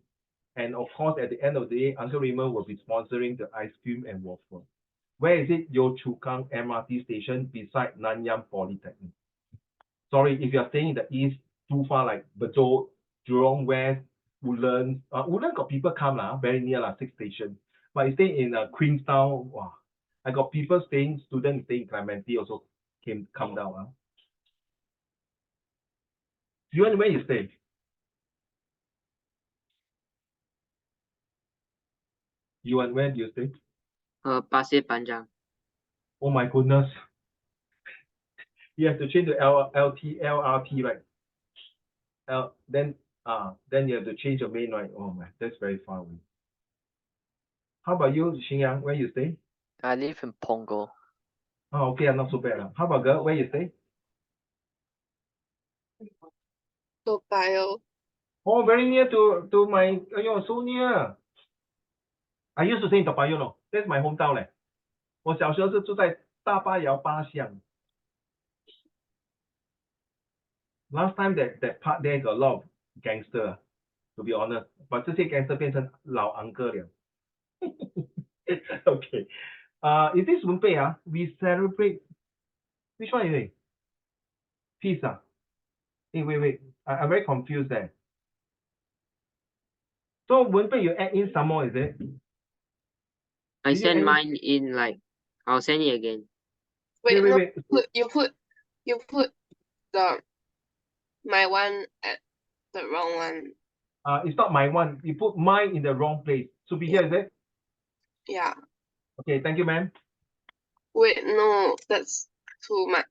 Speaker 1: And of course, at the end of the day, Uncle Raymond will be sponsoring the ice cream and waffle. Where is it? Yio Chu Kang MRT station beside Nanyang Polytechnic. Sorry, if you are staying in the east, too far like Bedok, Jurong West, Woodlands. Woodlands got people come very near 6 stations. But you stay in Queenstown, wow. I got people staying, students staying in Clementi also come down. You want where you stay? You want where do you stay?
Speaker 2: Pasir Panjang.
Speaker 1: Oh my goodness. You have to change to LRT, right? Then you have to change your main, right? Oh my, that's very far away. How about you, Xinyang? Where you stay?
Speaker 4: I live in Punggol.
Speaker 1: Oh, okay, not so bad. How about girl? Where you stay?
Speaker 3: Toa Payoh.
Speaker 1: Oh, very near to my, so near. I used to stay in Toa Payoh, no. That's my hometown 嘞。我小时候是住在大巴窑八巷。Last time that part there got a lot of gangster, to be honest. But 这些 gangster 变成老 uncle 了。Okay. Is this Wenpei? We celebrate. Which one is it? Peace. Hey, wait. I'm very confused there. So Wenpei, you add in some more, is it?
Speaker 2: I
Speaker 1: Did you
Speaker 2: sent
Speaker 1: add
Speaker 2: mine in I'll send it again.
Speaker 3: Wait,
Speaker 1: Wait.
Speaker 3: no, you put the my one at the wrong one.
Speaker 1: It's not my one. You put mine in the wrong place. Should be here, is it?
Speaker 3: Yeah.
Speaker 1: Okay, thank you, ma'am.
Speaker 3: Wait, no, that's too much.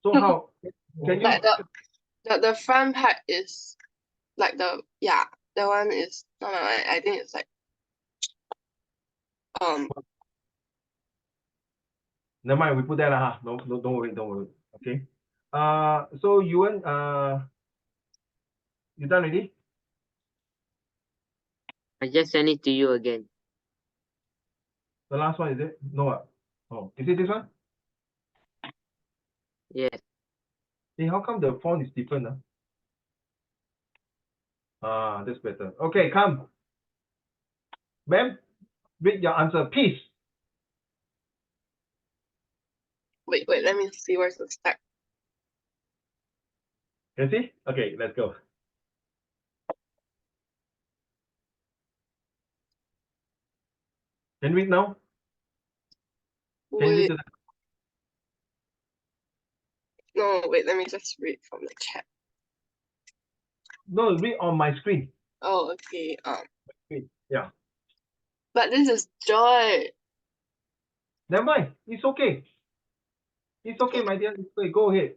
Speaker 1: So how can you?
Speaker 3: Like the front part is like the one is not my one. I think it's like
Speaker 1: Never mind, we put that No, don't worry. Okay. So you want you done already?
Speaker 2: I just sent it to you again.
Speaker 1: The last one is it? No. Oh, is it this one?
Speaker 2: Yes.
Speaker 1: Hey, how come the font is different? That's better. Okay, come. Ma'am, read your answer, please.
Speaker 3: wait, let me see where's the start.
Speaker 1: Can you see? Okay, let's go. Can you read now? Can you read
Speaker 3: Wait,
Speaker 1: to the...
Speaker 3: no, wait, let me just read from the chat.
Speaker 1: No, read on my screen.
Speaker 3: Oh, okay.
Speaker 1: Yeah.
Speaker 3: But this is joy.
Speaker 1: Never mind. It's okay. It's okay, my dear. It's okay. Go ahead.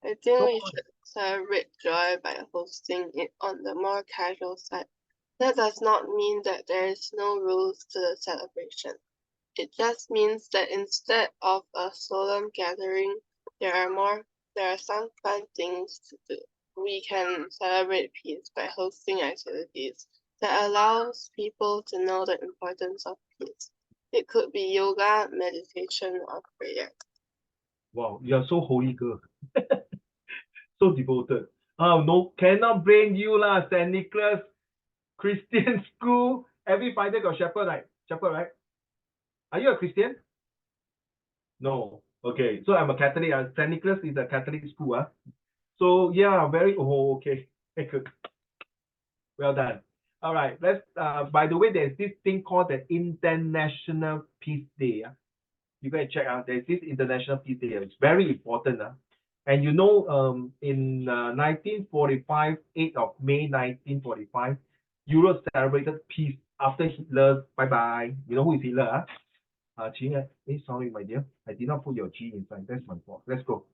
Speaker 3: I think
Speaker 1: Go
Speaker 3: we
Speaker 1: on.
Speaker 3: should celebrate joy by hosting it on the more casual side. That does not mean that there is no rules to the celebration. It just means that instead of a solemn gathering, there are some fun things to do. We can celebrate peace by hosting activities that allows people to know the importance of peace. It could be yoga, meditation, or prayer.
Speaker 1: Wow, you are so holy, girl. So devoted. Oh, no, cannot blame you lah, St. Nicholas Christian school. Every Friday got shepherd, right? Are you a Christian? No. Okay, so I'm a Catholic. St. Nicholas is a Catholic school. So yeah, okay. Good. Well done. All right, let's by the way, there's this thing called the International Peace Day. You can check out. There's this International Peace Day. It's very important. And in 1945, 8th of May 1945, Europe celebrated peace after Hitler. Bye. You know who is Hitler? Sorry, my dear. I did not put your G inside. That's my fault. Let's go.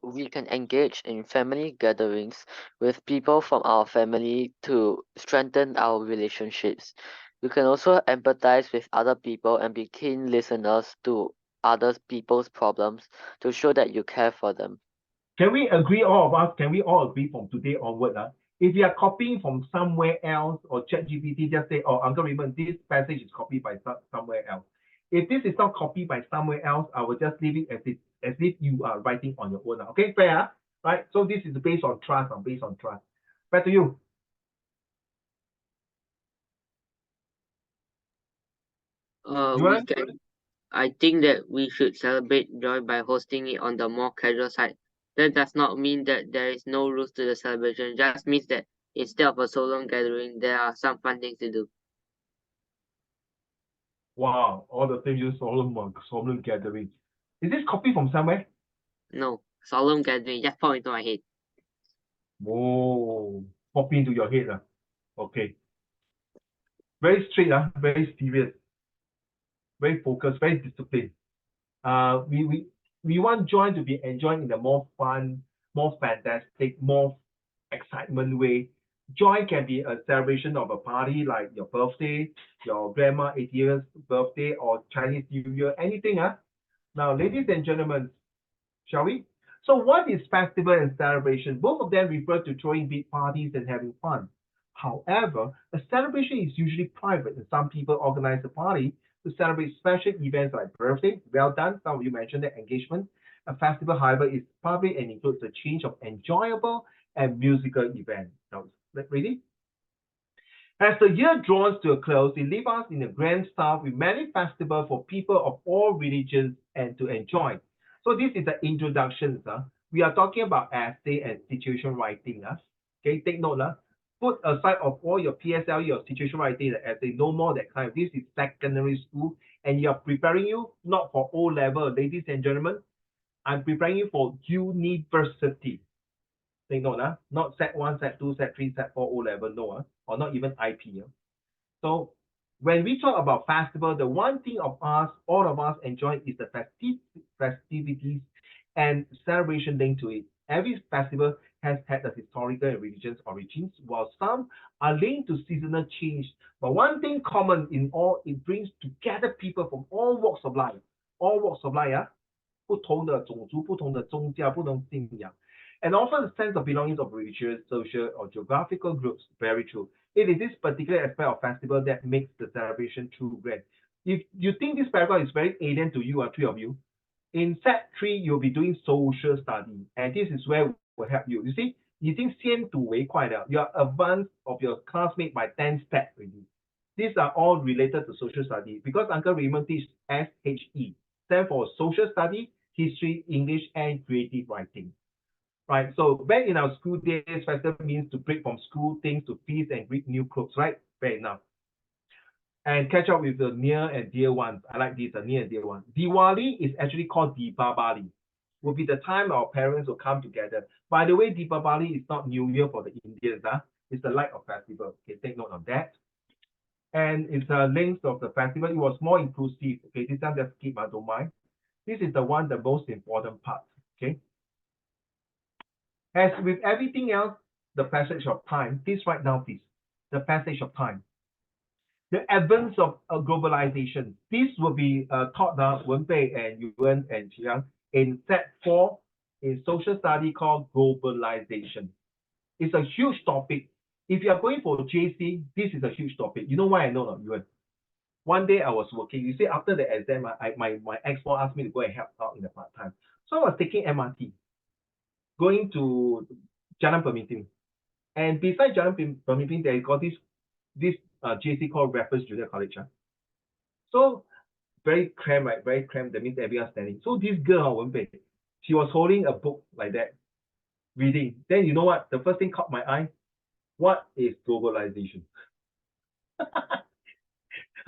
Speaker 4: We can engage in family gatherings with people from our family to strengthen our relationships. We can also empathize with other people and be keen listeners to other people's problems to show that you care for them.
Speaker 1: Can we agree, all of us? Can we all agree from today onward? If you are copying from somewhere else or ChatGPT, just say, "Oh, Uncle Raymond, this passage is copied by somewhere else." If this is not copied by somewhere else, I will just leave it as if you are writing on your own. Okay, fair, right? So this is based on trust. Based on trust. Back to you.
Speaker 2: We can. I think that we should celebrate joy by hosting it on the more casual side. That does not mean that there is no rules to the celebration. It just means that instead of a solemn gathering, there are some fun things to do.
Speaker 1: Wow, all the things you solemn gathering. Is this copied from somewhere?
Speaker 2: No, solemn gathering just pop into my head.
Speaker 1: Whoa, pop into your head. Okay. Very strict, very serious, very focused, very disciplined. Uh, we, we, we want joy to be enjoyed in a more fun, more fantastic, more excitement way. Joy can be a celebration of a party like your birthday, your grandma 80th birthday, or Chinese New Year, anything. Now, ladies and gentlemen, shall we? So what is festival and celebration? Both of them refer to throwing big parties and having fun. However, a celebration is usually private, and some people organize a party to celebrate special events like birthday. Well done. Some of you mentioned that engagement. A festival, however, is public and includes a change of enjoyable and musical events. Now, ready? As the year draws to a close, it leaves us in a grand style with many festivals for people of all religions and to enjoy. So this is the introduction. We are talking about essay and situation writing. Okay, take note. Put aside of all your PSLE or situation writing and essay, no more that kind. This is secondary school and you are preparing you not for O level, ladies and gentlemen. I'm preparing you for university. Take note, not set 1, set 2, set 3, set 4 O level, no, or not even IP. So when we talk about festival, the one thing of us, all of us enjoy is the festivities and celebration linked to it. Every festival has had a historical and religious origins, while some are linked to seasonal change. But one thing common in all, it brings together people from all walks of life. All walks of life, 不同的种族、不同的宗教、不同信仰 and often a sense of belonging of religious, social, or geographical groups. Very true. It is this particular aspect of festival that makes the celebration true grand. If you think this paragraph is very alien to you, three of you, in set 3, you'll be doing social study, and this is where we'll help you. You see, 已经先睹为快了. You are advanced of your classmate by 10 steps already. These are all related to social study because Uncle Raymond teaches SHE, stand for social study, history, English, and creative writing. Right, so back in our school days, festival means to break from school things to feast and greet new clothes, right? Fair enough. And catch up with the near and dear ones. I like this, the near and dear ones. Diwali is actually called Deepavali. Will be the time our parents will come together. By the way, Deepavali is not New Year for the Indians. It's the light of festival. Okay, take note of that. And it's the length of the festival. It was more inclusive. Okay, this time just skip, don't mind. This is the one, the most important part. Okay. As with everything else, the passage of time, please write down this, the passage of time. The advance of globalization. This will be taught now, Wenbei and Yuan and Qiang in set 4 in social study called globalization. It's a huge topic. If you are going for JC, this is a huge topic. You know why I know not, Yuan? One day I was working. You see, after the exam, my ex-boss asked me to go and help out in the part-time. So I was taking MRT, going to Jalan Pemimpin. And beside Jalan Pemimpin, they got this JC called Raffles Junior College. So very cramped, right? Very cramped. That means everyone standing. So this girl, Wenbei, she was holding a book like that, reading. Then you know what? The first thing caught my eye. What is globalization?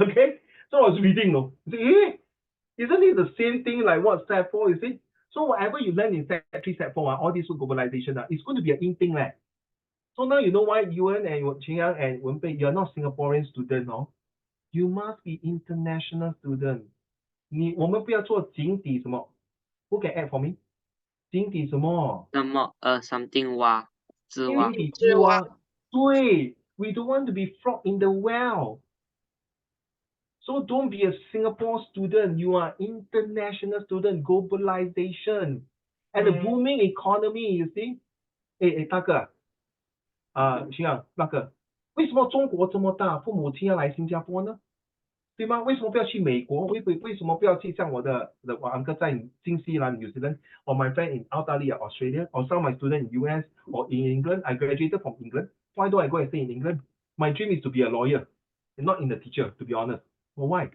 Speaker 1: Okay. So I was reading, no. Isn't it the same thing like what step 4 is it? So whatever you learn in step 3, step 4, all this globalization, it's going to be an in thing. So now you know why Yuan and Qingyang and Wenbei, you're not Singaporean student, no? You must be international student. 我们不要做井底什么? Who can add for me? 井底什么？
Speaker 2: 什么something 蛙，之蛙。
Speaker 1: 井底之蛙。对 ，we don't want to be frog in the well. So don't be a Singapore student. You are international student, globalization, and the booming economy. You see? 大哥行啊，那个，为什么中国这么大，父母亲要来新加坡呢？对吗？为什么不要去美国？为什么不要去像我uncle 在新西兰 New Zealand, or my friend in Australia, Australia, or some of my students in US or in England? I graduated from England. Why don't I go and stay in England? My dream is to be a lawyer, and not in the teacher. To be honest, well, why?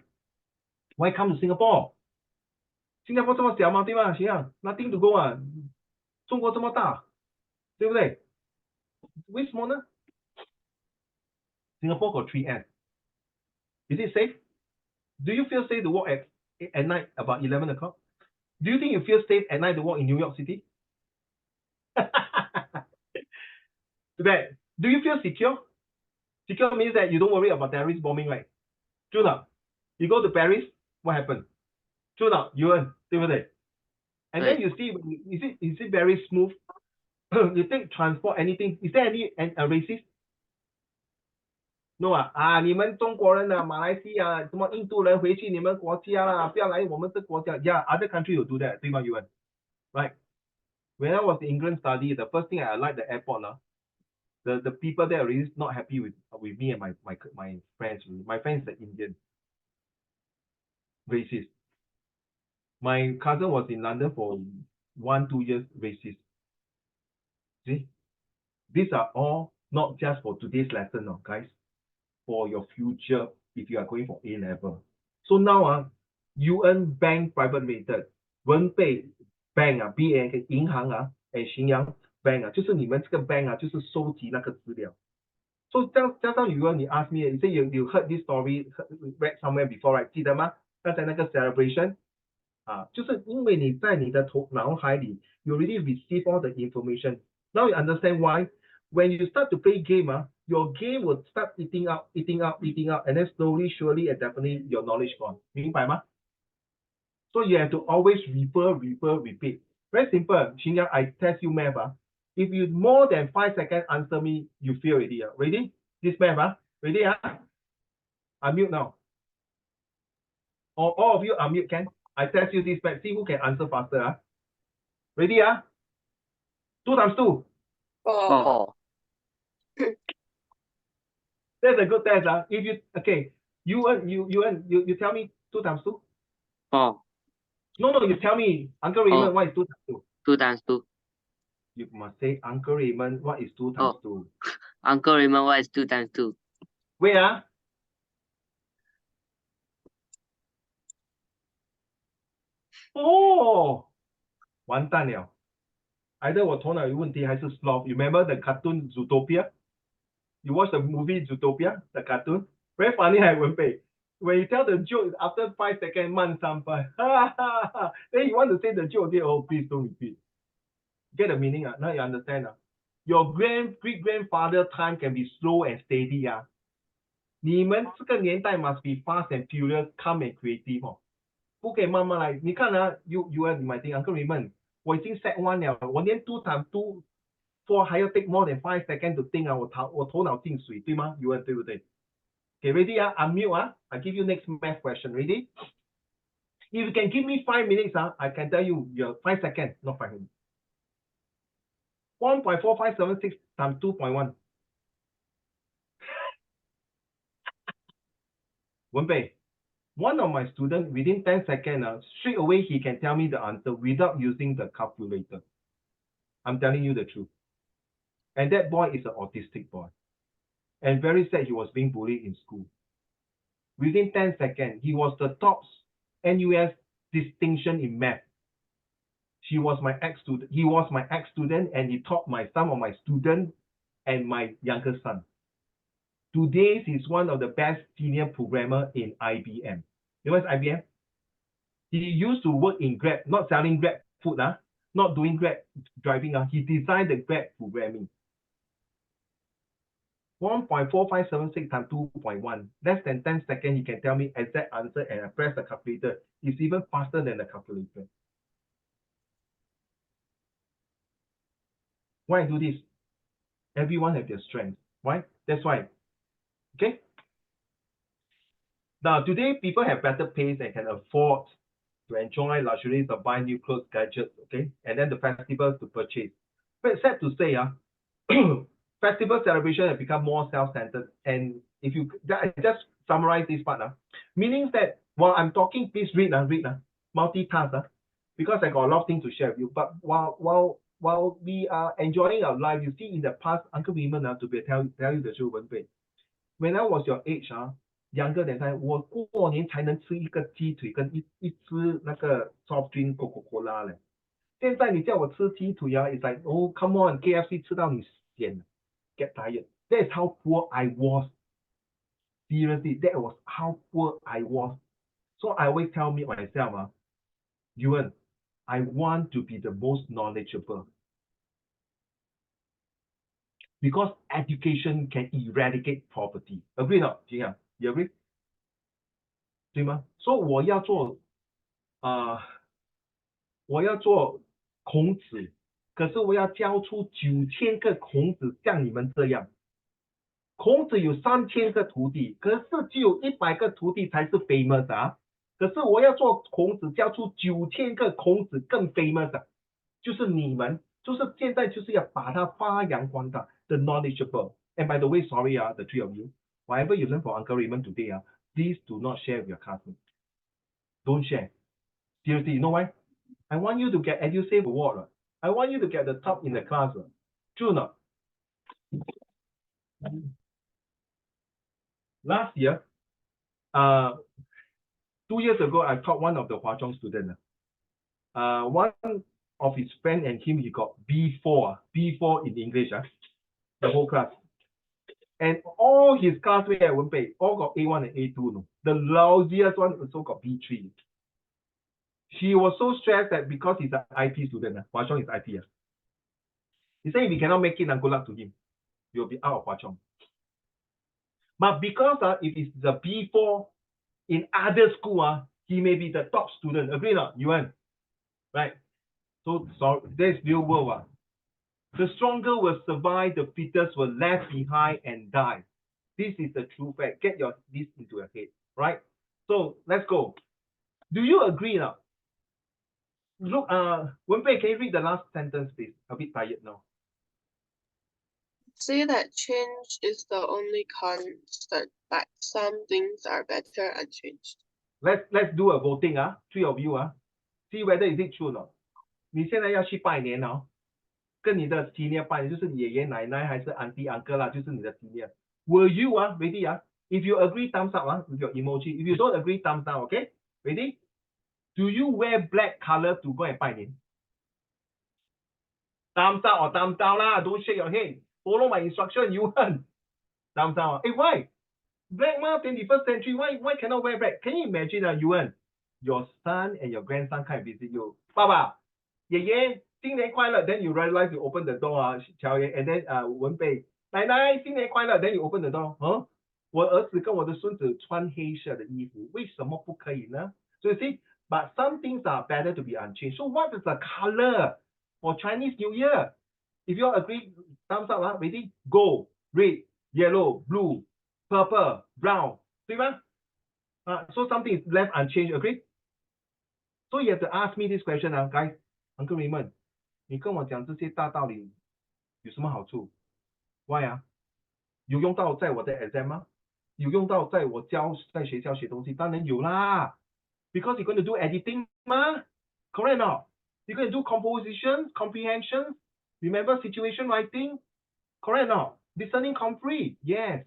Speaker 1: Why come to Singapore? 新加坡这么小嘛，对吗？行啊 ，nothing to go 啊。中国这么大，对不对？为什么呢？ Singapore got 3S. Is it safe? Do you feel safe to walk at night about 11 o'clock? Do you think you feel safe at night to walk in New York City? Do you feel secure? Secure means that you don't worry about terrorist bombing, right? True not? You go to Paris, what happened? True not? And then you see, is it very smooth? You take transport, anything. Is there any racist? No 你们中国人马来西亚什么印度人回去你们国家啦，不要来我们这国家。Yeah, other country will do that, 对吗？Right? When I was in England study, the first thing I like the airport the people there are really not happy with me and my friends. My friends are Indian, racist. My cousin was in London for 1-2 years, racist. See, these are all not just for today's lesson, guys. For your future, if you are going for A level. So now UN Bank Private Limited, 文贝 Bank BN 银行信阳 Bank 就是你们这个 bank 就是收集那个资料。So 加上语文，你 ask me, you say you heard this story, read somewhere before, right? 记得吗？刚才那个 celebration 就是因为你在你的脑海里 you already receive all the information. Now you understand why when you start to play game, your game will start eating up, and then slowly, surely, and definitely your knowledge gone. 明白吗？ So you have to always repeat. Very simple. Xinyan, I test you math. If you more than 5 seconds answer me, you fail already. Ready? This math. Ready? Unmute now. All of you unmute, can? I test you this math. See who can answer faster. Ready? 2 times 2.
Speaker 3: 4.
Speaker 1: That's a good test. If you you tell me 2 times 2.
Speaker 2: 4.
Speaker 1: No, you tell me, Uncle Raymond, what is 2 times 2?
Speaker 2: 2 times 2.
Speaker 1: You must say, Uncle Raymond, what is 2 times 2?
Speaker 2: Uncle Raymond, what is 2 times 2?
Speaker 1: Wait, Oh, 完蛋了。Either 我头脑有问题还是 sloth. You remember the cartoon Zootopia? You watch the movie Zootopia, the cartoon? Very funny, Wenpei. When you tell the joke after 5 seconds, 慢3拍. Then you want to say the joke again, oh, please don't repeat. Get the meaning? Now you understand? Your great-grandfather time can be slow and steady. 你们这个年代 must be fast and furious, calm and creative. 不可以慢慢来。你看you might think, Uncle Raymond, 我已经 set 1了，我连 2 times 2 4还要 take more than 5 seconds to think 我头脑进水，对吗？对不对？Okay, ready? Unmute. I give you next math question. Ready? If you can give me 5 minutes, I can tell you your 5 seconds, not 5 minutes. 1.4576 times 2.1. Wenpei, one of my students within 10 seconds, straight away he can tell me the answer without using the calculator. I'm telling you the truth. And that boy is an autistic boy. And very sad he was being bullied in school. Within 10 seconds, he was the top NUS distinction in math. He was my ex-student and he taught some of my students and my younger son. Today, he's one of the best senior programmer in IBM. You know what's IBM? He used to work in Grab, not selling Grab food, not doing Grab driving. He designed the Grab programming. 1.4576 times 2.1. Less than 10 seconds, he can tell me exact answer and I press the calculator. It's even faster than the calculator. Why I do this? Everyone have their strength, right? That's why. Okay. Now today people have better pays and can afford to enjoy luxuries of buy new clothes, gadgets, okay, and then the festivals to purchase. But sad to say, festival celebration have become more self-centered. And if you just summarize this part, meaning that while I'm talking, please read, multitask, because I got a lot of things to share with you. But while we are enjoying our life, you see in the past, Uncle Raymond, to be tell you the truth, when I was your age, younger than that, 我过年才能吃一个鸡腿跟一支那个 soft drink Coca-Cola 嘞。现在你叫我吃鸡腿啊 it's like, oh, come on, KFC 吃到你咸 get tired. That is how poor I was. Seriously, that was how poor I was. So I always tell myself, Yuan, I want to be the most knowledgeable. Because education can eradicate poverty. Agree or not, Jing Yang? You agree? 对吗？所以我要做我要做孔子，可是我要教出9000个孔子，像你们这样。孔子有3000个徒弟，可是只有100个徒弟才是 famous 啊。可是我要做孔子，教出9000个孔子更 famous 的，就是你们，就是现在就是要把它发扬光大 ，the knowledgeable. And by the way, sorry, the three of you, whatever you learn from Uncle Raymond today, please do not share with your classmates. Don't share. Seriously, you know why? I want you to get EduSave award. I want you to get the top in the class. True or not? Last year, 2 years ago, I taught one of the Hwa Chong students. One of his friend and him, he got B4 in English, the whole class. And all his classmates at Wenpei all got A1 and A2. No? The lousiest one also got B3. He was so stressed that because he's an IP student, Hwa Chong is IP. He said if he cannot make it, good luck to him. You'll be out of Hwa Chong. But because if it's the B4 in other school, he may be the top student. Agree or not, Yuan? Right? So there's real world. The stronger will survive, the fittest will left behind and die. This is the true fact. Get this into your head, right? So let's go. Do you agree now? Look, Wenpei, can you read the last sentence, please? A bit tired now.
Speaker 3: Say that change is the only constant, but some things are better unchanged.
Speaker 1: Let's do a voting, three of you, see whether is it true or not. 你现在要去拜年哦，跟你的 senior 拜年，就是爷爷奶奶还是 auntie uncle 啦，就是你的 senior. Will you ready If you agree, thumbs up with your emoji. If you don't agree, thumbs down. Okay, ready? Do you wear black color to go and 拜年? Thumbs up or thumbs down lah. Don't shake your head. Follow my instruction. You want thumbs down? Hey, why? Black 21st century. Why cannot wear black? Can you imagine Yuan? Your son and your grandson come and visit you. 爸爸，爷爷，新年快乐. Then you realize you open the door, and then 文北，奶奶，新年快乐. Then you open the door. 我儿子跟我的孙子穿黑色的衣服，为什么不可以呢? So you see, but some things are better to be unchanged. So what is the color for Chinese New Year? If you all agree, thumbs up, ready? Gold, red, yellow, blue, purple, brown. 对吗? So something is left unchanged, agree? So you have to ask me this question, guys. Uncle Raymond, 你跟我讲这些大道理有什么好处? Why 有用到在我的 exam 吗？有用到在我在学校学东西？当然有啦 ，because you're going to do editing 吗 ？Correct or not? You're going to do composition, comprehension, remember situation writing? Correct or not? Listening comfrey, yes.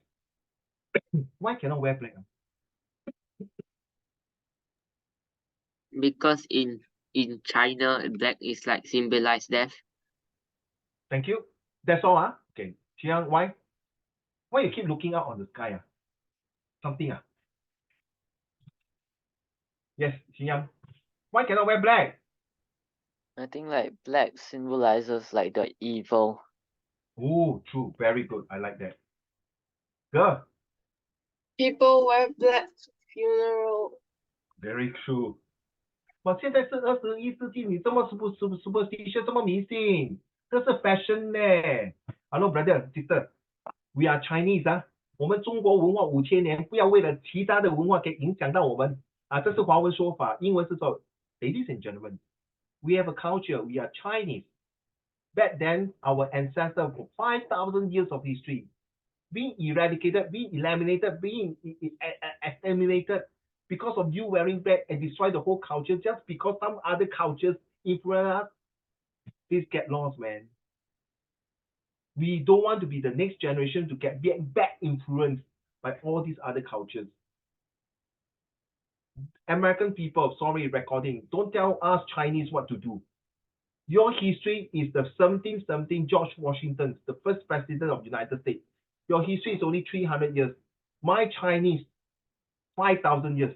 Speaker 1: Why cannot wear black?
Speaker 2: Because in China, black is like symbolize death.
Speaker 1: Thank you. That's all, Okay. Xiang, why? Why you keep looking out on the sky, Something, Yes, Xiang. Why cannot wear black?
Speaker 4: I think like black symbolizes like the evil.
Speaker 1: Oh, true. Very good. I like that. Good.
Speaker 3: People wear black funeral.
Speaker 1: Very true. But 现在是21世纪，你这么superstitious，这么迷信，这是 fashion 呢。Hello brother sister, we are Chinese 啊，我们中国文化5000年，不要为了其他的文化给影响到我们啊，这是华文说法，英文是说 Ladies and gentlemen, we have a culture, we are Chinese. Back then, our ancestors for 5,000 years of history, being eradicated, being eliminated, being exterminated because of you wearing black and destroy the whole culture just because some other cultures influence us. Please get lost, man. We don't want to be the next generation to get back influenced by all these other cultures. American people, sorry, recording, don't tell us Chinese what to do. Your history is the something George Washington, the first president of the United States. Your history is only 300 years. My Chinese, 5,000 years.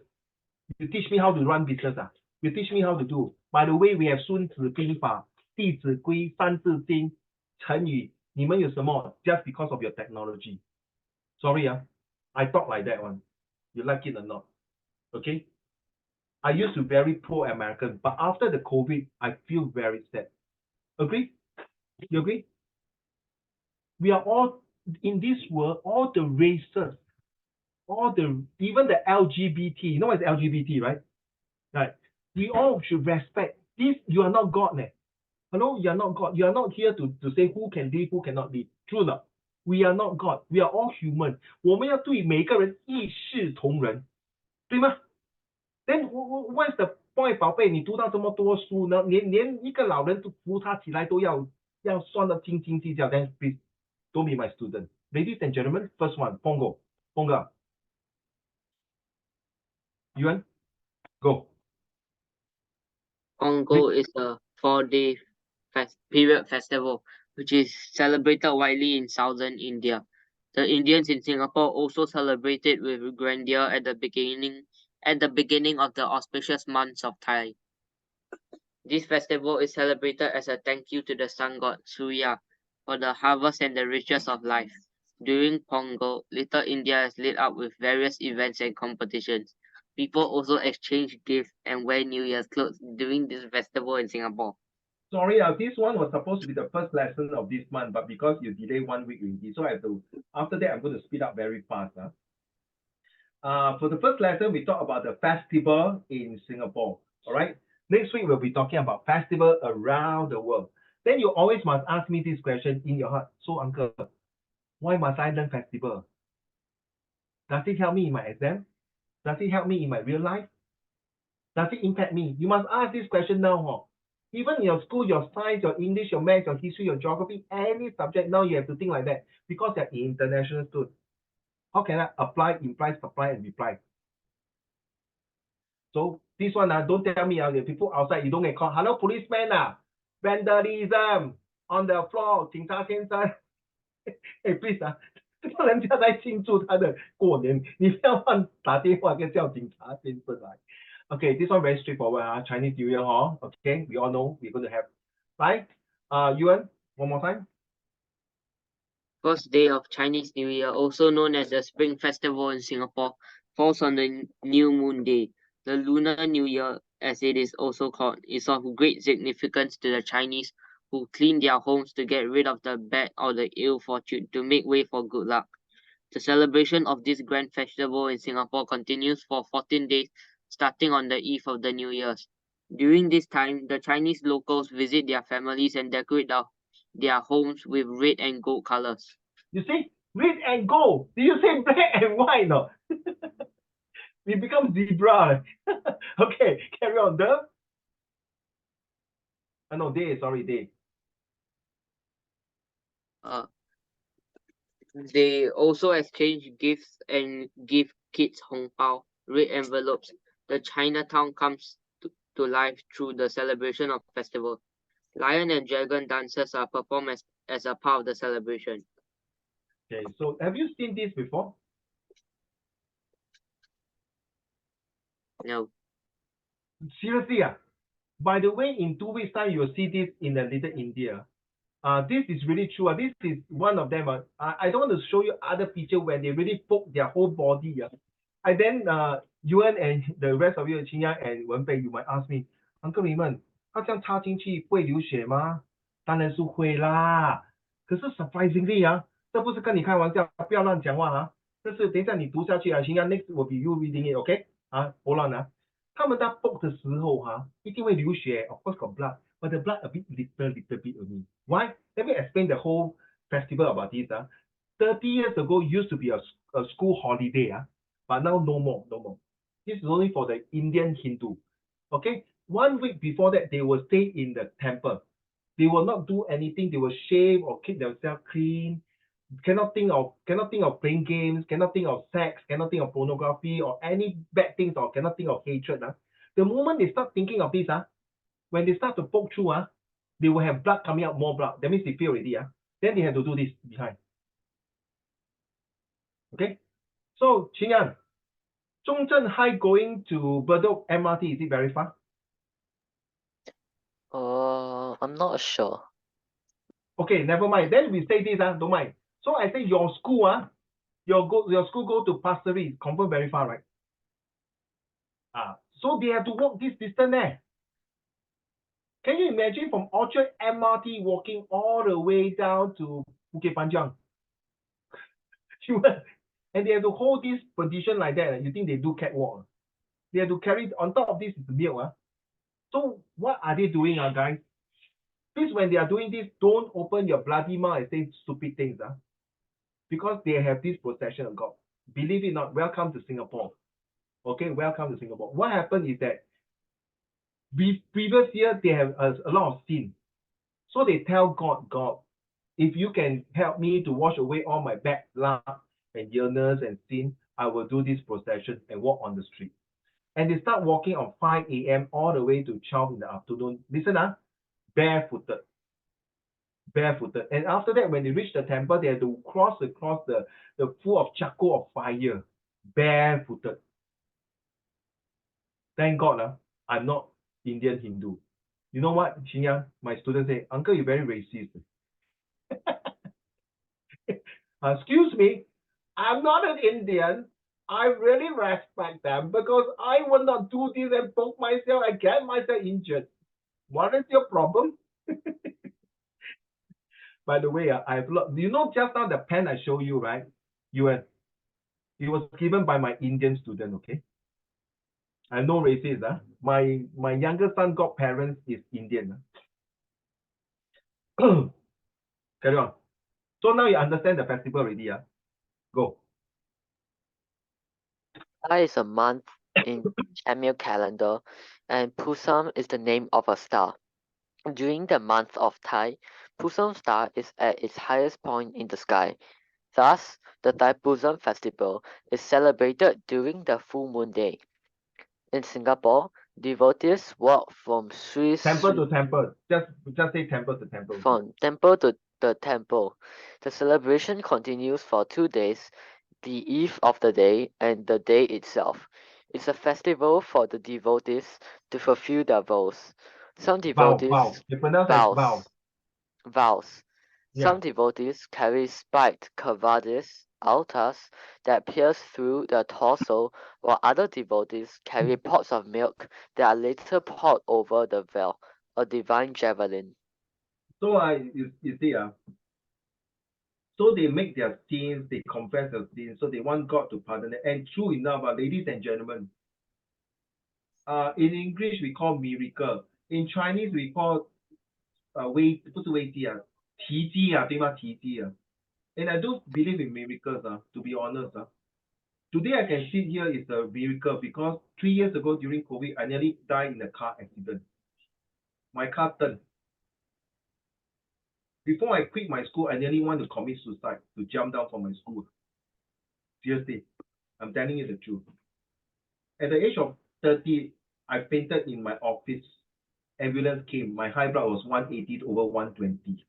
Speaker 1: You teach me how to run business. You teach me how to do. By the way, we have 孙子兵法、弟子规、三字经、成语。你们有什么 just because of your technology? Sorry, I talk like that one. You like it or not? Okay? I used to be very pro-American, but after the COVID, I feel very sad. Agree? You agree? We are all in this world, all the races, even the LGBT. You know what is LGBT, right? Right. We all should respect this. You are not God, man. Hello, you are not God. You are not here to say who can live, who cannot live. True enough. We are not God. We are all human. 我们要对每个人一视同仁，对吗？ Then what's the point, 宝贝？你读到这么多书呢，连一个老人扶他起来都要算得斤斤计较。Then please don't be my student. Ladies and gentlemen, first one, Pongo. Yuan, go.
Speaker 2: Pongo is a 4-day period festival which is celebrated widely in southern India. The Indians in Singapore also celebrate it with grandeur at the beginning of the auspicious months of Thai. This festival is celebrated as a thank you to the sun god Surya for the harvest and the riches of life. During Pongal, Little India is lit up with various events and competitions. People also exchange gifts and wear New Year's clothes during this festival in Singapore.
Speaker 1: Sorry, this one was supposed to be the first lesson of this month, but because you delay 1 week already, so I have to. After that, I'm going to speed up very fast. For the first lesson, we talk about the festival in Singapore. All right. Next week, we'll be talking about festival around the world. Then you always must ask me this question in your heart. So, uncle, why must I learn festival? Does it help me in my exam? Does it help me in my real life? Does it impact me? You must ask this question now. Huh? Even in your school, your science, your English, your math, your history, your geography, any subject, now you have to think like that because they're international students. How can I apply, imply, supply, and reply? So this one, don't tell me the people outside, you don't get caught. Hello, policeman, vandalism on the floor, 警察先生。哎，please 这个人家在庆祝他的过年，你不要乱打电话跟叫警察先生来。Okay, this one very straightforward. Chinese New Year, okay, we all know we're going to have, right? Yuan, one more time.
Speaker 2: First day of Chinese New Year, also known as the Spring Festival in Singapore, falls on the new moon day. The Lunar New Year, as it is also called, is of great significance to the Chinese who clean their homes to get rid of the bad or the ill fortune to make way for good luck. The celebration of this grand festival in Singapore continues for 14 days, starting on the eve of the New Year's. During this time, the Chinese locals visit their families and decorate their homes with red and gold colors.
Speaker 1: You see, red and gold. Do you say black and white? No. We become zebra. Okay, carry on. No, day. Sorry, day.
Speaker 2: They also exchange gifts and give kids hong bao, red envelopes. The Chinatown comes to life through the celebration of festival. Lion and dragon dances are performed as a part of the celebration.
Speaker 1: Okay, so have you seen this before?
Speaker 2: No.
Speaker 1: Seriously, by the way, in 2 weeks' time, you will see this in the Little India. This is really true. This is one of them. I don't want to show you other picture where they really poke their whole body. And then Yuan and the rest of you, Qingyan and Wenbei, you might ask me, Uncle Raymond, 他这样插进去不会流血吗？当然是会啦。可是 surprisingly 啊，这不是跟你开玩笑，不要乱讲话啊。这是等一下你读下去啊，行啊 ，next will be you reading it，OK？啊，不乱啊。他们在 book 的时候哈，一定会流血，of course got blood，but the blood a bit little bit only. Why? Let me explain the whole festival about this. 30 years ago used to be a school holiday, but now no more. This is only for the Indian Hindu. Okay, 1 week before that, they will stay in the temple. They will not do anything. They will shave or keep themselves clean. Cannot think of playing games. Cannot think of sex. Cannot think of pornography or any bad things, or cannot think of hatred. The moment they start thinking of this, when they start to poke through, they will have blood coming out, more blood. That means they feel already. Then they have to do this behind. Okay, so Qingyan, Zhongzhen High going to Bedok MRT, is it very far?
Speaker 4: I'm not sure.
Speaker 1: Okay, never mind. Then we say this, don't mind. So I say your school, your school go to Pasir Ris, confirm very far, right? So they have to walk this distance there. Can you imagine from Orchard MRT walking all the way down to Bukit Panjang? And they have to hold this position like that. You think they do catwalk? They have to carry on top of this is the milk. So what are they doing, guys? Please, when they are doing this, don't open your bloody mouth and say stupid things, because they have this possession of God. Believe it or not, welcome to Singapore. Okay, welcome to Singapore. What happened is that previous year they have a lot of sin. So they tell God, if you can help me to wash away all my bad luck and illness and sin, I will do this procession and walk on the street. And they start walking on 5 a.m. all the way to 12 in the afternoon. Listen, barefooted. And after that, when they reach the temple, they have to cross across the full of charcoal of fire, barefooted. Thank God, I'm not Indian Hindu. You know what, Xinyang? My students say, Uncle, you're very racist. Excuse me, I'm not an Indian. I really respect them because I will not do this and poke myself and get myself injured. What is your problem? By the way, I've looked. You know, just now the pen I showed you, right? It was given by my Indian student. Okay, I'm no racist. My younger son godparents is Indian. Carry on. So now you understand the festival already. Go.
Speaker 4: Thai is a month in Tamil calendar, and Pusam is the name of a star. During the month of Thai, Pusam star is at its highest point in the sky. Thus, the Thai Pusam festival is celebrated during the full moon day. In Singapore, devotees walk from
Speaker 1: Temple to temple. Just say temple to temple.
Speaker 4: from temple to the temple. The celebration continues for 2 days, the eve of the day and the day itself. It's a festival for the devotees to fulfill their vows. Some devotees
Speaker 1: You pronounce as vow.
Speaker 4: vows.
Speaker 1: Yeah.
Speaker 4: Some devotees carry spiked kavadis, altars that pierce through the torso, while other devotees carry pots of milk that are later poured over the veil, a divine javelin.
Speaker 1: So you see, so they make their sins, they confess their sins, so they want God to pardon them. And true enough, ladies and gentlemen, in English we call miracle, in Chinese we call 不是危机奇迹对吗？奇迹And I don't believe in miracles to be honest Today I can sit here is a miracle because 3 years ago during COVID, I nearly died in a car accident. My car turned. Before I quit my school, I nearly want to commit suicide, to jump down from my school. Seriously, I'm telling you the truth. At the age of 30, I fainted in my office. Ambulance came. My high blood was 180 over 120.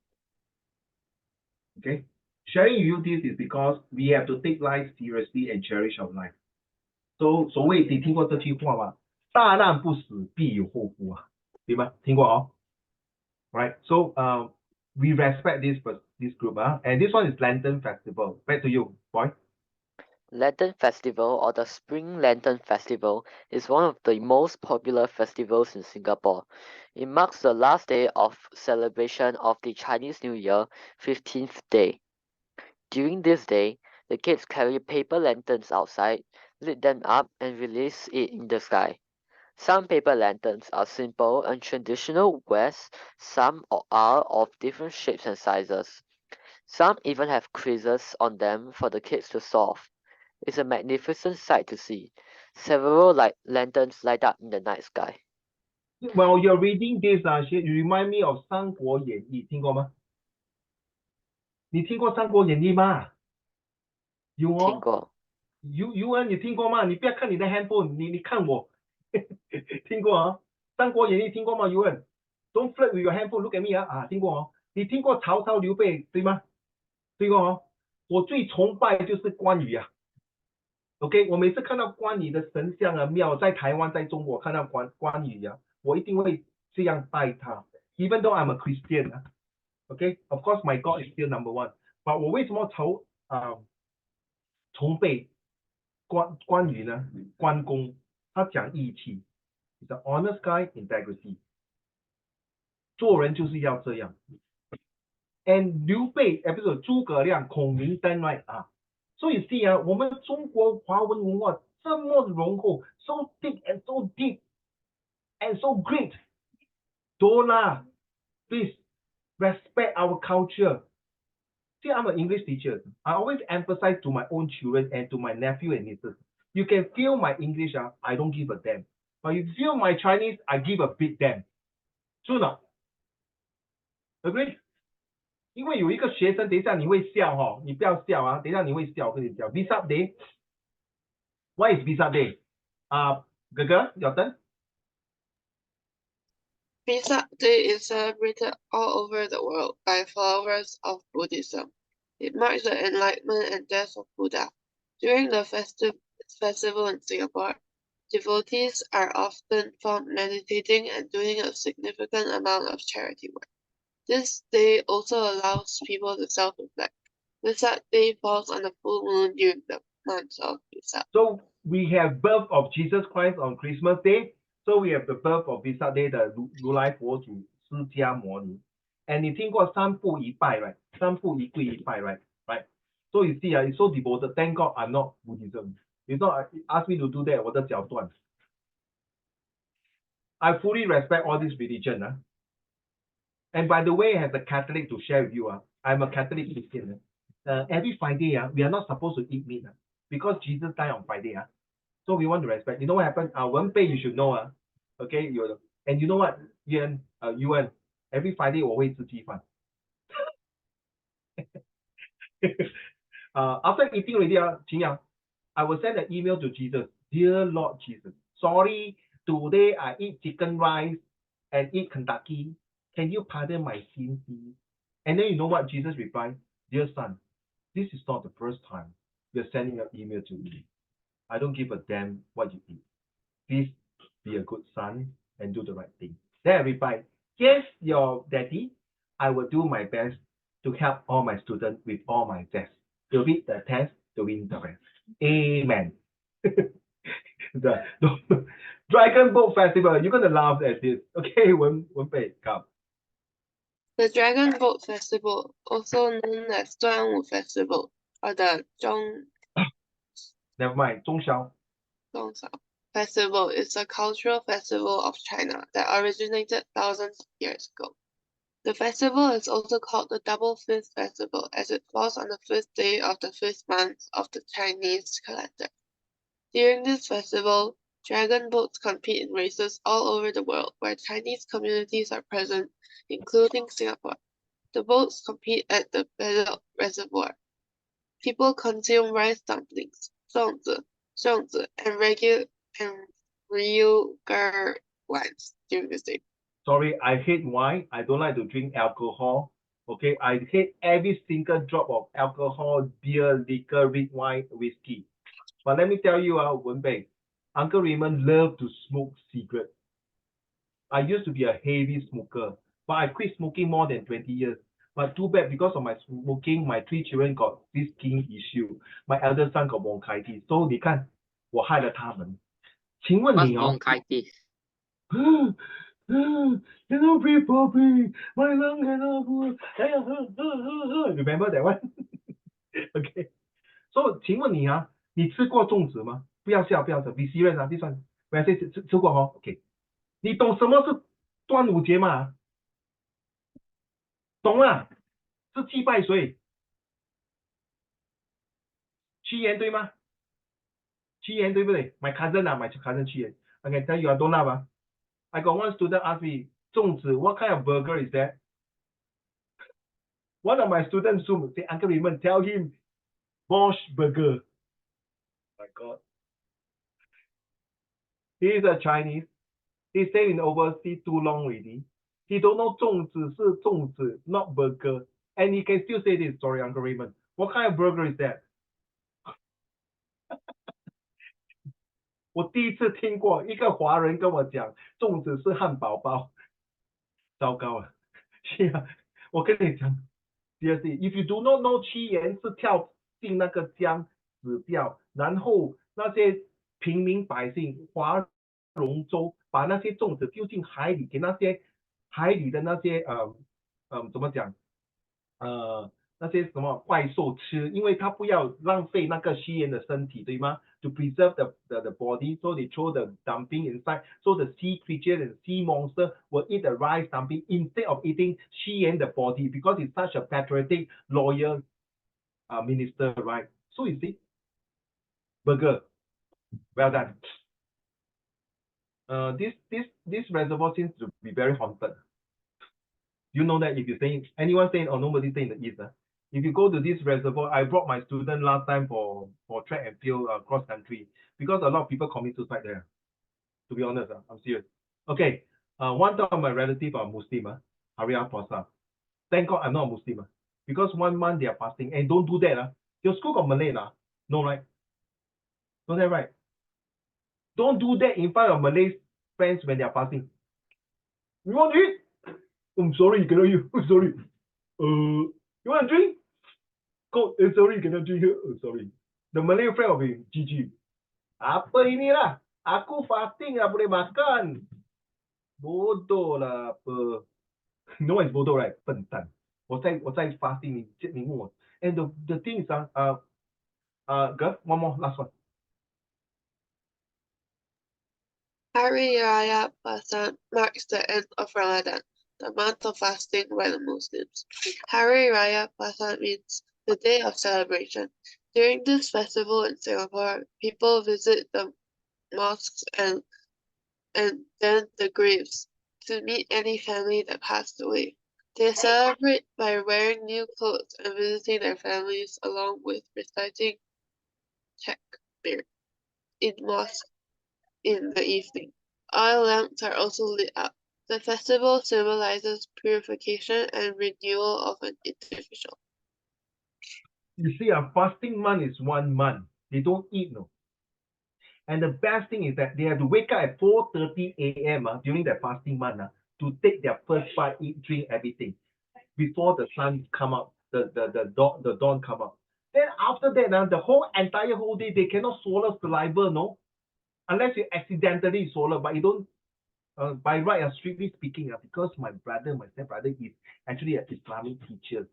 Speaker 1: Okay? Sharing you this is because we have to take life seriously and cherish our life. So 所谓你听过这句话吗？大难不死，必有后福对吗？听过Right. So we respect this group and this one is Lantern Festival. Back to you, boy.
Speaker 4: Lantern Festival or the Spring Lantern Festival is one of the most popular festivals in Singapore. It marks the last day of celebration of the Chinese New Year, 15th day. During this day, the kids carry paper lanterns outside, lit them up and release it in the sky. Some paper lanterns are simple and traditional whereas some are of different shapes and sizes. Some even have creases on them for the kids to solve. It's a magnificent sight to see. Several lanterns light up in the night sky.
Speaker 1: While you're reading this, you remind me of《三国演义》，听过吗？你听过《三国演义》吗？有哦。
Speaker 4: 听过。
Speaker 1: 你听过吗？你不要看你的 handphone，你看我，听过啊？《三国演义》听过吗？Don't flirt with your handphone. Look at me 听过哦。你听过曹操、刘备对吗？对过哦。我最崇拜就是关羽啊。OK， 我每次看到关羽的神像庙，在台湾、在中国看到关羽啊，我一定会这样拜他。Even though I'm a Christian OK，of course my God is still number one。but 我为什么崇拜关羽呢？关公他讲义气 ，is an honest guy, integrity。做人就是要这样。And 刘备不是诸葛亮、孔明灯 right 所以see我们中国华文文化这么浓厚 ，so thick and so deep and so great。Don't please respect our culture. See, I'm an English teacher. I always emphasize to my own children and to my nephew and nieces. You can feel my English, I don't give a damn. But you feel my Chinese, I give a big damn. True not? Agree? 因为有一个学生，等一下你会笑你不要笑等一下你会笑，我跟你讲。Visa Day. What is Visa Day? 哥哥，your turn.
Speaker 3: Vesak Day is celebrated all over the world by followers of Buddhism. It marks the enlightenment and death of Buddha. During the festival in Singapore, devotees are often found meditating and doing a significant amount of charity work. This day also allows people to self-reflect. Vesak Day falls on the full moon during the month of Vesak.
Speaker 1: So we have birth of Jesus Christ on Christmas Day. So we have the birth of Vesak Day, 的如来佛祖释迦牟尼。And 你听过三步一拜 right？ 三步一跪一拜 right？ So you see it's so devoted. Thank God I'm not Buddhism. If not, ask me to do that, 我的脚断。I fully respect all this religion. And by the way, as a Catholic to share with you, I'm a Catholic Christian. Every Friday, we are not supposed to eat meat because Jesus died on Friday. So we want to respect. You know what happened? One day you should know. Okay, and you know what? Yuan, every Friday 我会吃鸡饭。After eating already, Qing I will send an email to Jesus. Dear Lord Jesus, sorry, today I eat chicken rice and eat Kentucky. Can you pardon my sins, please? And then you know what Jesus replied? Dear son, this is not the first time you're sending an email to me. I don't give a damn what you eat. Please be a good son and do the right thing. Then I replied, yes, your daddy. I will do my best to help all my students with all my tests. To beat the test, to win the rest. Amen. the Dragon Boat Festival. You're gonna laugh at this. Okay, Wen Bei, come.
Speaker 3: The Dragon Boat Festival, also known as 端午 Festival, or the
Speaker 1: Never mind, 中宵
Speaker 3: Festival, is a cultural festival of China that originated thousands of years ago. The festival is also called the Double Fifth Festival as it falls on the 5th day of the 5th month of the Chinese calendar. During this festival, dragon boats compete in races all over the world where Chinese communities are present, including Singapore. The boats compete at the Bedok Reservoir. People consume rice dumplings, 粽子, and real wines during this day.
Speaker 1: Sorry, I hate wine. I don't like to drink alcohol. Okay, I hate every single drop of alcohol, beer, liquor, red wine, whiskey. But let me tell you, Wen Bei, Uncle Raymond loved to smoke cigarettes. I used to be a heavy smoker, but I quit smoking more than 20 years. But too bad because of my smoking, my 3 children got this skin issue. My elder son got bronchitis. So 你看，我害了他们。请问
Speaker 2: What's
Speaker 1: 你哦
Speaker 2: bronchitis?
Speaker 1: Cannot breathe properly. My lung cannot breathe. Remember that one? Okay. So 请问你啊，你吃过粽子吗？不要笑，不要笑。Be serious 啊，this one。我吃过哦。OK。你懂什么是端午节吗？懂啊？是祭拜谁？屈原对吗？屈原对不对 ？My cousin 啊，my cousin 屈原。I can tell you, I don't know 啊。I got one student ask me, 粽子 what kind of burger is that? One of my students Zoom say, Uncle Raymond, tell him Bosch burger. My God. He is a Chinese. He stay in overseas too long already. He don't know 粽子是粽子 not burger. And he can still say this, sorry, Uncle Raymond. What kind of burger is that? 我第一次听过一个华人跟我讲，粽子是汉堡包。糟糕了，是啊，我跟你讲 ，seriously, if you do not know 屈原是跳进那个江死掉，然后那些平民百姓划龙舟，把那些粽子丢进海里，给那些海里的那些怎么讲那些什么怪兽吃，因为他不要浪费那个屈原的身体，对吗？To preserve the body, so they throw the dumpling inside, so the sea creature and sea monster will eat the rice dumpling instead of eating 屈原 the body because he's such a patriotic, loyal minister, right? So you see, burger, well done. This reservoir seems to be very haunted. You know that if you say anyone saying oh nobody stay in the east, if you go to this reservoir, I brought my student last time for track and field cross country because a lot of people commit suicide there. To be honest, I'm serious. Okay, one of my relatives are Muslim, Haria Puasa. Thank God I'm not a Muslim because 1 month they are fasting and don't do that. Your school got Malay, no right? Don't that right? Don't do that in front of Malay friends when they are fasting. You want to eat? I'm sorry, you cannot eat. I'm sorry. You want to drink? Go. Sorry, you cannot drink here. Sorry. The Malay friend will be GG. Apa ini lah? Aku fasting lah boleh makan. Bodoh lah apa. No one is bodoh right? 笨蛋。我在 fasting 你问我。And the thing is girl, one more last one.
Speaker 3: Hari Raya Basan marks the end of Ramadan, the month of fasting by the Muslims. Hari Raya Basan means the day of celebration. During this festival in Singapore, people visit the mosques and then the graves to meet any family that passed away. They celebrate by wearing new clothes and visiting their families along with reciting takbir in mosque in the evening. Oil lamps are also lit up. The festival symbolizes purification and renewal of an individual.
Speaker 1: You see, a fasting month is 1 month. They don't eat, no. And the best thing is that they have to wake up at 4:30 a.m. During their fasting month to take their first bite, eat, drink, everything before the sun come up, the dawn come up. Then after that, the whole day they cannot swallow saliva, no, unless you accidentally swallow, but you don't. By right, strictly speaking, because my stepbrother is actually an Islamic teacher,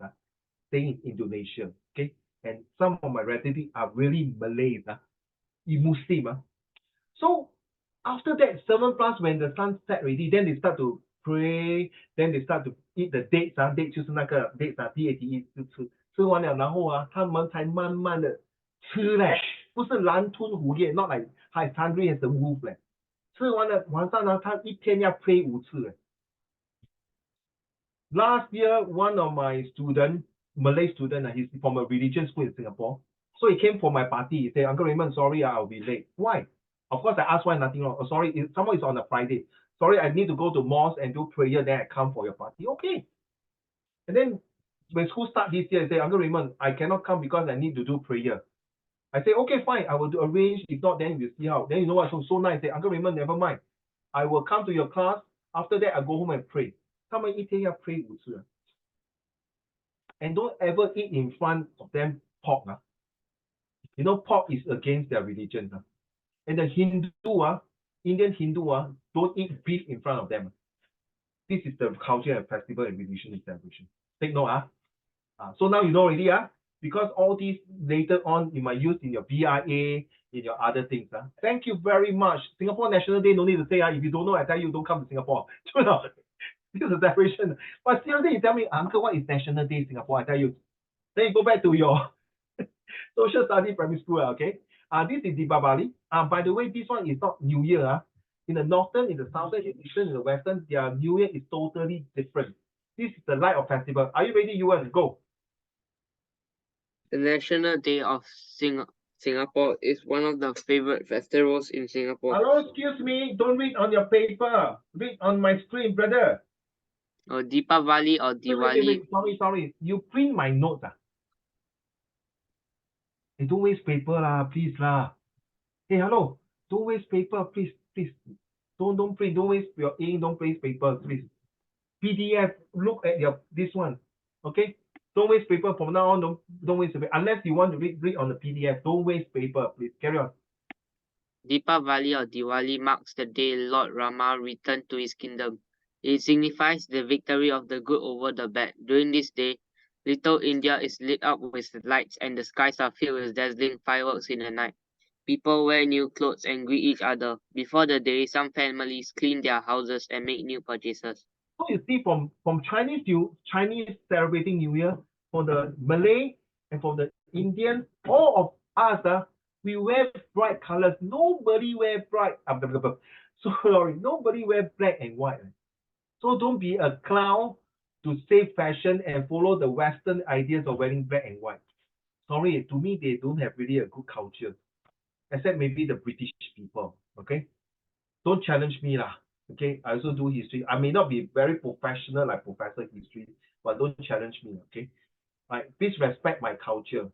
Speaker 1: staying in Indonesia, okay, and some of my relatives are really Malays, Muslim. So after that, 7+ when the sun set already, then they start to pray, then they start to eat the dates, dates 就是那个 dates DATE 就吃，吃完了，然后他们才慢慢的吃嘞，不是狼吞虎咽 ，not like hungry as a wolf 嘞。吃完了晚上他一天要 pray 5次嘞。Last year, one of my Malay student, he's from a religious school in Singapore. So he came for my party. He said, Uncle Raymond, sorry, I'll be late. Why? Of course, I asked why, nothing wrong. Oh, sorry, someone is on a Friday. Sorry, I need to go to mosque and do prayer, then I come for your party. Okay. And then when school start this year, I say, Uncle Raymond, I cannot come because I need to do prayer. I say, okay, fine, I will arrange. If not, then we'll see how. Then you know what? So nice. I say, Uncle Raymond, never mind. I will come to your class. After that, I go home and pray. 他们一天要 pray 5次。And don't ever eat in front of them pork. You know, pork is against their religion. And the Hindu, Indian Hindu, don't eat beef in front of them. This is the culture and festival and religion celebration. Take note. So now you know already. Because all these later on you might use in your BIA, in your other things. Thank you very much. Singapore National Day, no need to say. If you don't know, I tell you, don't come to Singapore. This is a celebration. But seriously, you tell me, Uncle, what is National Day in Singapore? I tell you. Then you go back to your social study primary school, okay? This is Deepavali. By the way, this one is not New Year. In the northern, in the southern, in the eastern, in the western, their New Year is totally different. This is the light of festival. Are you ready? You want to go?
Speaker 2: The National Day of Singapore is one of the favorite festivals in Singapore.
Speaker 1: Hello, excuse me. Don't read on your paper. Read on my screen, brother.
Speaker 2: Deepavali or Diwali.
Speaker 1: Wait. Sorry. You print my notes. Hey, don't waste paper please Hey, hello. Don't waste paper, please. Don't print. Don't waste your ink. Don't waste paper, please. PDF. Look at this one. Okay. Don't waste paper from now on. Don't waste paper unless you want to read on the PDF. Don't waste paper, please. Carry on.
Speaker 2: Deepavali or Diwali marks the day Lord Rama returned to his kingdom. It signifies the victory of the good over the bad. During this day, Little India is lit up with lights and the skies are filled with dazzling fireworks in the night. People wear new clothes and greet each other. Before the day, some families clean their houses and make new purchases.
Speaker 1: So you see, from Chinese celebrating New Year, for the Malay and for the Indian, all of us, we wear bright colors. Nobody wear bright. Sorry, nobody wear black and white. So don't be a clown to save fashion and follow the Western ideas of wearing black and white. Sorry, to me, they don't have really a good culture, except maybe the British people. Okay, don't challenge me lah. Okay, I also do history. I may not be very professional like Professor History, but don't challenge me. Okay, right? Please respect my culture.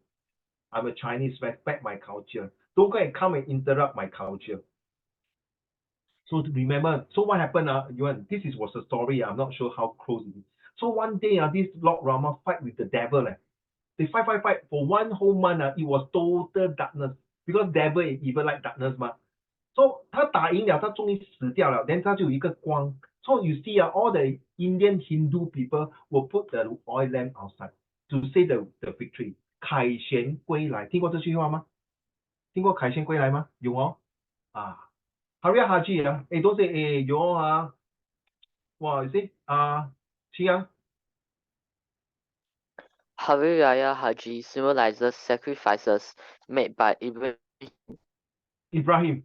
Speaker 1: I'm a Chinese. Respect my culture. Don't go and come and interrupt my culture. So remember, so what happened? Yuan, this was a story. I'm not sure how close it is. So one day, this Lord Rama fight with the devil. They fight for one whole month. It was total darkness because devil is even like darkness 嘛。So 他打赢了，他终于死掉了，then 他就有一个光。So you see, all the Indian Hindu people will put the oil lamp outside to say the victory. 凯旋归来，听过这句话吗？听过凯旋归来吗？有哦。Hari Haji don't say you wow, you see Chiang.
Speaker 4: Hari Raya Haji symbolizes sacrifices made by
Speaker 1: Ibrahim.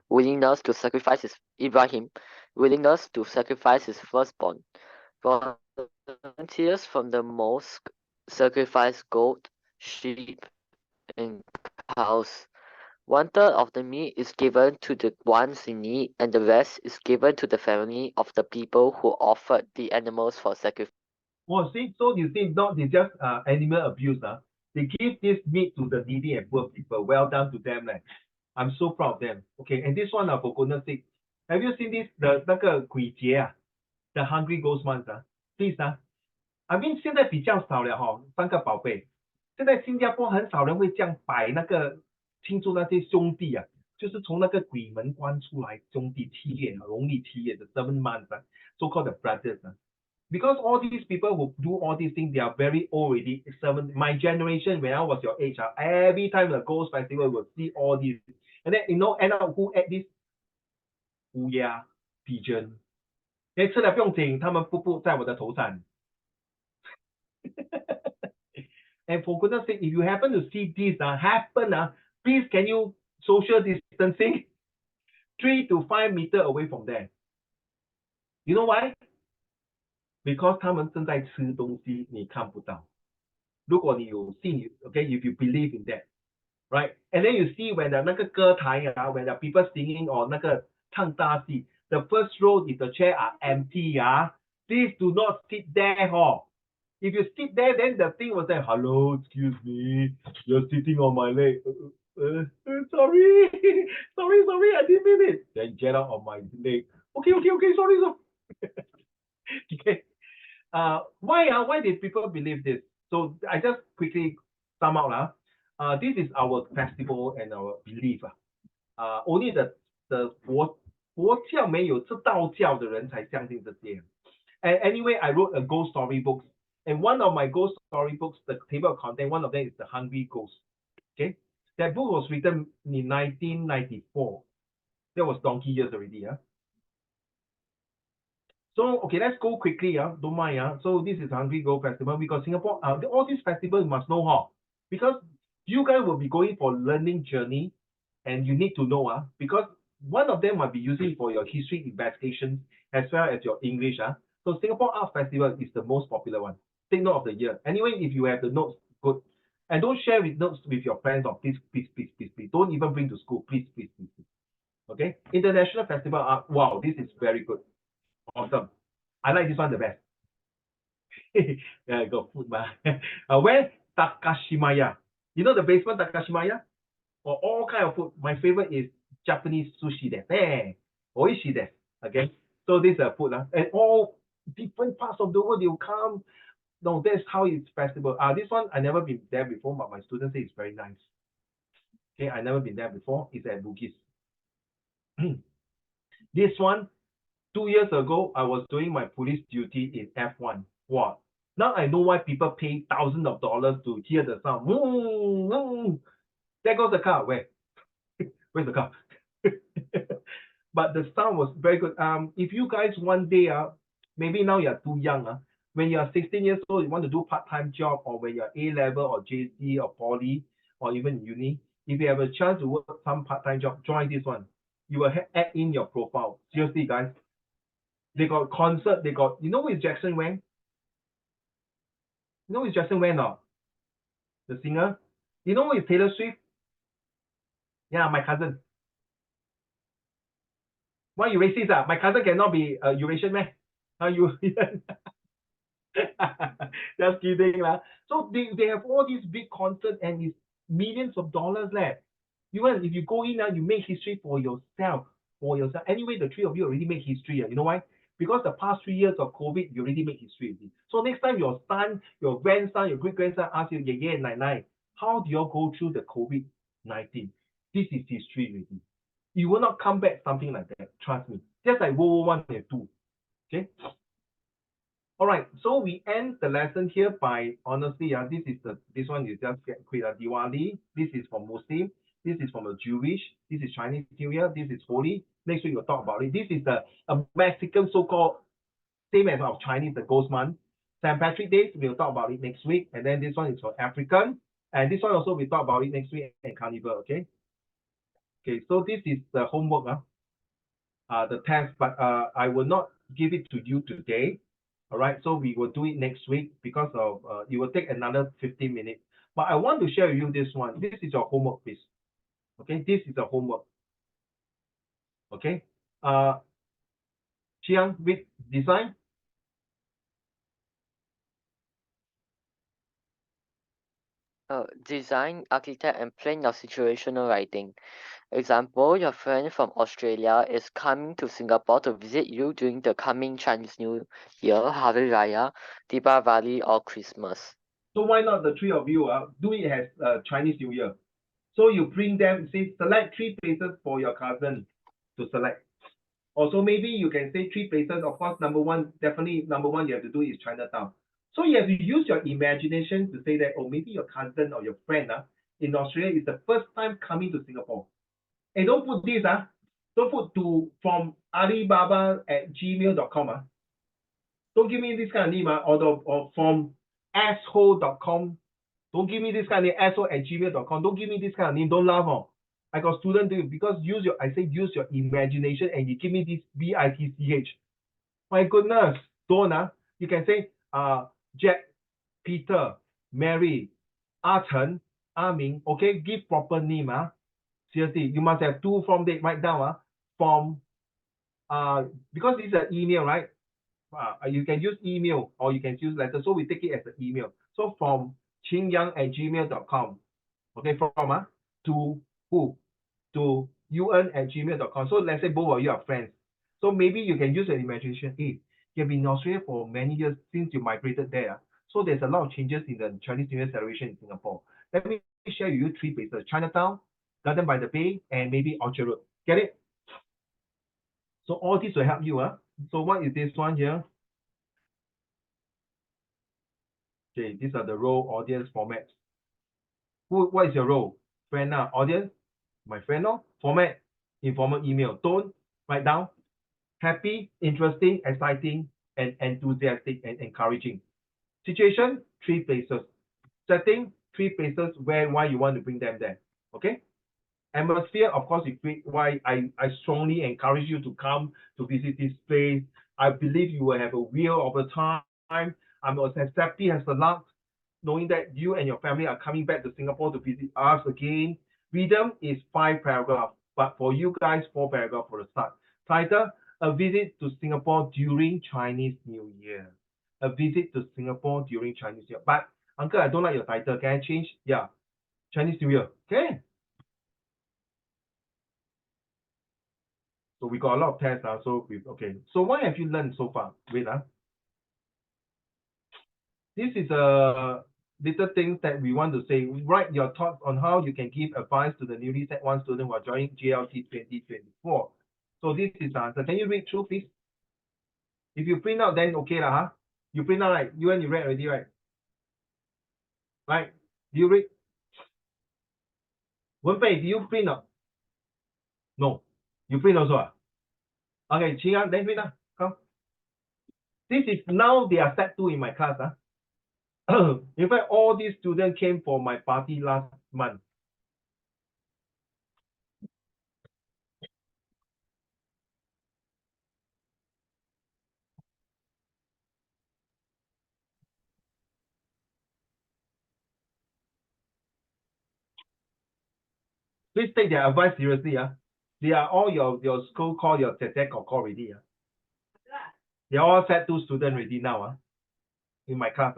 Speaker 4: willingness to sacrifice his firstborn. Volunteers from the mosque sacrifice goat, sheep, and cows. 1/3 of the meat is given to the ones in need, and the rest is given to the family of the people who offered the animals for sacrifice.
Speaker 1: Well, see, so you see, not it's just animal abuse. They give this meat to the needy and poor people. Well done to them. I'm so proud of them. Okay, and this one for goodness sake, have you seen this the 鬼节 the Hungry Ghost Month please I mean 现在比较少了三个宝贝。现在新加坡很少人会这样摆庆祝那些兄弟就是从那个鬼门关出来，兄弟七月农历七月的 7 months so called the brothers because all these people who do all these things, they are very old already. My generation, when I was your age, every time the Ghost Festival will see all these. And then, end up who ate this? 乌鸦 pigeon. 吃了不用紧，他们不在我的头上。And for goodness sake, if you happen to see this happen, please can you social distancing 3 to 5 meters away from there. You know why? Because 他们正在吃东西，你看不到。如果你有信，okay, if you believe in that, right? And then you see when 那个歌台when the people singing or 那个唱大戏 the first row is the chair are empty Please do not sit there If you sit there, then the thing will say, hello, excuse me, you're sitting on my leg. Sorry, I didn't mean it. Then get out of my leg. Okay, sorry. Okay. Why did people believe this? So I just quickly sum out. This is our festival and our belief. Only the 佛教没有，是道教的人才相信这些。And anyway, I wrote a ghost story books, and one of my ghost story books, the table of content, one of them is the Hungry Ghost. Okay, that book was written in 1994. That was donkey years already. So okay, let's go quickly. Don't mind. So this is Hungry Ghost Festival. We got Singapore. All these festivals you must know how, because you guys will be going for learning journey, and you need to know because one of them might be using for your history investigation as well as your English. So Singapore Art Festival is the most popular one. Take note of the year. Anyway, if you have the notes, good. And don't share with notes with your friends or please. Don't even bring to school. Please. Okay. International Festival Art. Wow, this is very good. Awesome. I like this one the best. Yeah, got food. Where Takashimaya? You know the basement Takashimaya? Or all kind of food. My favorite is Japanese sushi there. Oishi there. Okay. So this is food. And all different parts of the world they will come. No, that's how it's festival. This one I never been there before, but my students say it's very nice. Okay, I never been there before. It's at Bugis. This one, 2 years ago, I was doing my police duty in F1. Wow. Now I know why people pay thousands of dollars to hear the sound. There goes the car. Where? Where's the car? But the sound was very good. If you guys one day, maybe now you're too young. When you're 16 years old, you want to do part-time job, or when you're A-level or JC or poly or even uni, if you have a chance to work some part-time job, join this one. You will add in your profile. Seriously, guys. They got concert. They got, you know who is Jackson Wang? You know who is Jackson Wang now? The singer. You know who is Taylor Swift? Yeah, my cousin. Why you racist? My cousin cannot be Eurasian man. How you? Just kidding lah. So they have all these big concerts and it's millions of dollars left. If you go in you make history for yourself. Anyway, the three of you already make history. You know why? Because the past 3 years of COVID, you already make history. So next time your son, your grandson, your great-grandson ask you, yeah, nine, how do you go through the COVID-19? This is history already. You will not come back something like that. Trust me. Just like World War I and II. Okay. All right. So we end the lesson here by honestly, this one is just get quick. Diwali. This is for Muslim. This is from a Jewish. This is Chinese New Year. This is Holy. Next week we'll talk about it. This is a Mexican so-called same as our Chinese, the Ghost Month. St. Patrick Day, we'll talk about it next week. And then this one is for African. And this one also we'll talk about it next week and Carnival, okay? Okay, so this is the homework, the test, but I will not give it to you today. All right, so we will do it next week because of it will take another 15 minutes. But I want to share with you this one. This is your homework, please. Okay, this is the homework. Okay, Chiang with design.
Speaker 4: Design, architect, and plan your situational writing. Example, your friend from Australia is coming to Singapore to visit you during the coming Chinese New Year, Hari Raya, Deepavali, or Christmas.
Speaker 1: So why not the three of you do it as Chinese New Year? So you bring them, say, select 3 places for your cousin to select. Also, maybe you can say 3 places. Of course, definitely number one you have to do is Chinatown. So you have to use your imagination to say that, oh, maybe your cousin or your friend in Australia is the first time coming to Singapore. And don't put this, don't put from alibaba@gmail.com. Don't give me this kind of name or from asshole.com. Don't give me this kind of name, asshole@gmail.com. Don't give me this kind of name. Don't laugh. I got students do it because use your imagination and you give me this BITCH. My goodness, don't you can say Jack, Peter, Mary, Chen, Ming. Okay, give proper name. Seriously, you must have 2 from date right down. From because it's an email, right? You can use email or you can use letter. So we take it as an email. So from qingyang@gmail.com. Okay, from to who? To un@gmail.com. So let's say both of you are friends. So maybe you can use your imagination. Hey, You have been in Australia for many years since you migrated there. So there's a lot of changes in the Chinese New Year celebration in Singapore. Let me share with you 3 places: Chinatown, Garden by the Bay, and maybe Orchard Road. Get it? So all this will help you. So what is this one here? Okay, these are the role, audience, formats. What is your role? Friend, audience, my friend, format, informal email, tone, write down, happy, interesting, exciting, and enthusiastic and encouraging. Situation, 3 places. Setting, 3 places why you want to bring them there. Okay? Atmosphere, of course, why I strongly encourage you to come to visit this place. I believe you will have a wheel of a time. I'm as happy as a lark, knowing that you and your family are coming back to Singapore to visit us again. Freedom is 5 paragraphs, but for you guys, 4 paragraphs for the start. Title, a visit to Singapore during Chinese New Year. A visit to Singapore during Chinese New Year. But, Uncle, I don't like your title. Can I change? Yeah. Chinese New Year. Okay. So we got a lot of tests. Okay. So what have you learned so far? Wait. This is a little things that we want to say. Write your thoughts on how you can give advice to the newly Sec1 student who are joining JLT 2024. So this is the answer. Can you read through, please? If you print out, then okay lah, You print out, right? You read already, right? Right? Do you read? Wenpei, do you print out? No. You print also, Okay, Qing then print out. Come. This is now they are Sec 2 in my class, In fact, all these students came for my party last month. Please take their advice seriously. They are all your school call your tete call already. They are all Sec 2 students already now. In my class.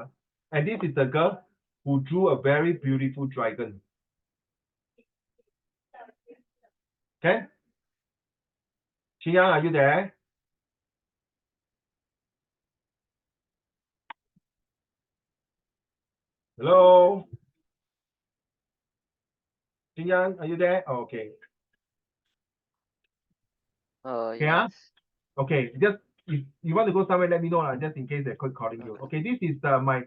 Speaker 1: And this is the girl who drew a very beautiful dragon. Okay? Xiang, are you there? Hello? Xiang, are you there? Oh, okay.
Speaker 4: Yes.
Speaker 1: Okay, just if you want to go somewhere, let me know, just in case they're calling you. Okay, this is my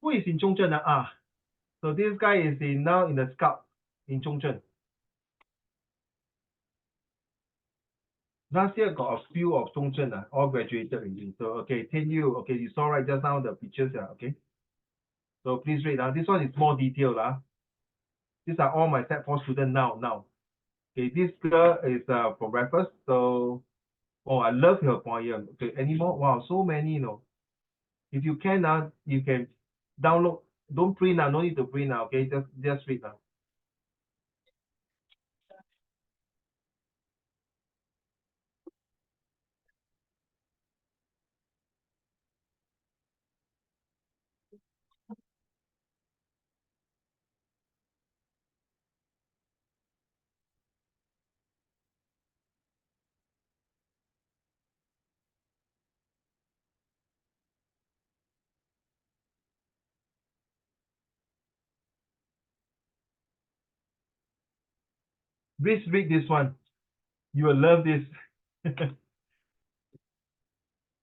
Speaker 1: who is in Zhongzheng? So this guy is now in the scout in Zhongzheng. Last year got a few of Zhongzheng all graduated already. So okay, Tian Yu, okay, you saw right just now the pictures, okay. So please read. This one is more detailed. These are all my Sec 4 students now. Okay, this girl is from Raffles. So, oh, I love her poem. Okay, any more? Wow, so many, If you can, you can download. Don't print no need to print okay? Just read Please read this one. You will love this.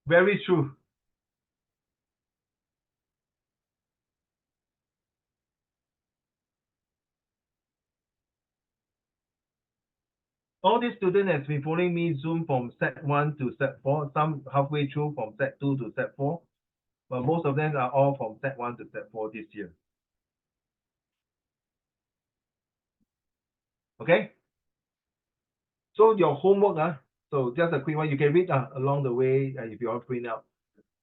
Speaker 1: Very true. All these students has been following me Zoom from Sec 1 to Sec 4, some halfway through from Sec 2 to Sec 4, but most of them are all from Sec 1 to Sec 4 this year. Okay? So your homework, so just a quick one, you can read along the way if you want to print out.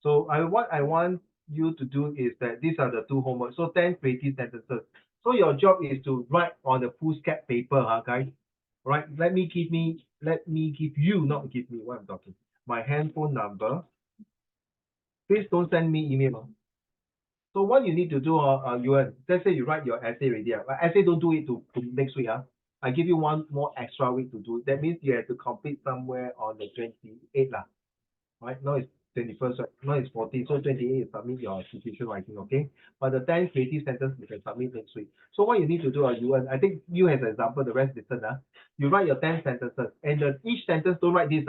Speaker 1: So what I want you to do is that these are the 2 homework. So 10 creative sentences. So your job is to write on the foolscap paper, guys. Right? Let me give you, not give me what I'm talking. My handphone number. Please don't send me email. So what you need to do, let's say you write your essay already. Essay don't do it to next week. I give you one more extra week to do it. That means you have to complete somewhere on the 28th lah. Right? Now it's 21st, right? Now it's 14th, so 28th you submit your situation writing, okay? But the 10 creative sentence you can submit next week. So what you need to do, I think you as an example, the rest listen, you write your 10 sentences, and each sentence don't write this,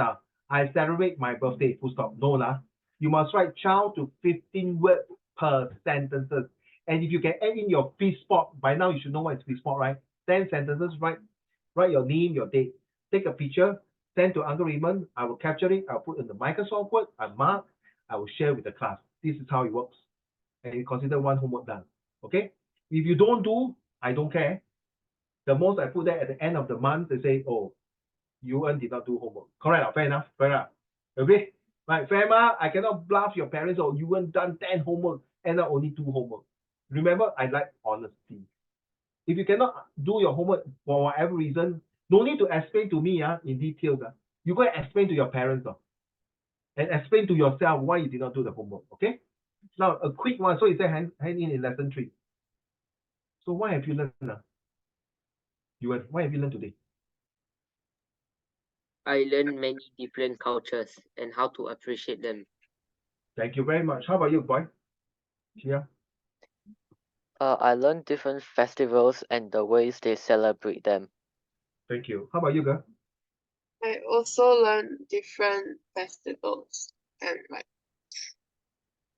Speaker 1: I celebrate my birthday, full stop. No, you must write 12 to 15 words per sentences. And if you can add in your fifth spot, by now you should know what is fifth spot, right? 10 sentences, write your name, your date, take a picture, send to Uncle Raymond. I will capture it. I'll put in the Microsoft Word. I mark. I will share with the class. This is how it works. And you consider one homework done. Okay? If you don't do, I don't care. The most I put that at the end of the month, they say, oh, you did not do homework. Correct? Fair enough. Fair enough. Okay? Right, fair I cannot bluff your parents, or you weren't done 10 homework and not only 2 homework. Remember, I like honesty. If you cannot do your homework for whatever reason, no need to explain to me in details. You go and explain to your parents and explain to yourself why you did not do the homework. Okay? Now, a quick one. So it said hand in lesson 3. So what have you learned? What have you learned today?
Speaker 2: I learned many different cultures and how to appreciate them.
Speaker 1: Thank you very much. How about you, boy? Yeah.
Speaker 4: I learned different festivals and the ways they celebrate them.
Speaker 1: Thank you. How about you, girl?
Speaker 3: I also learned different festivals and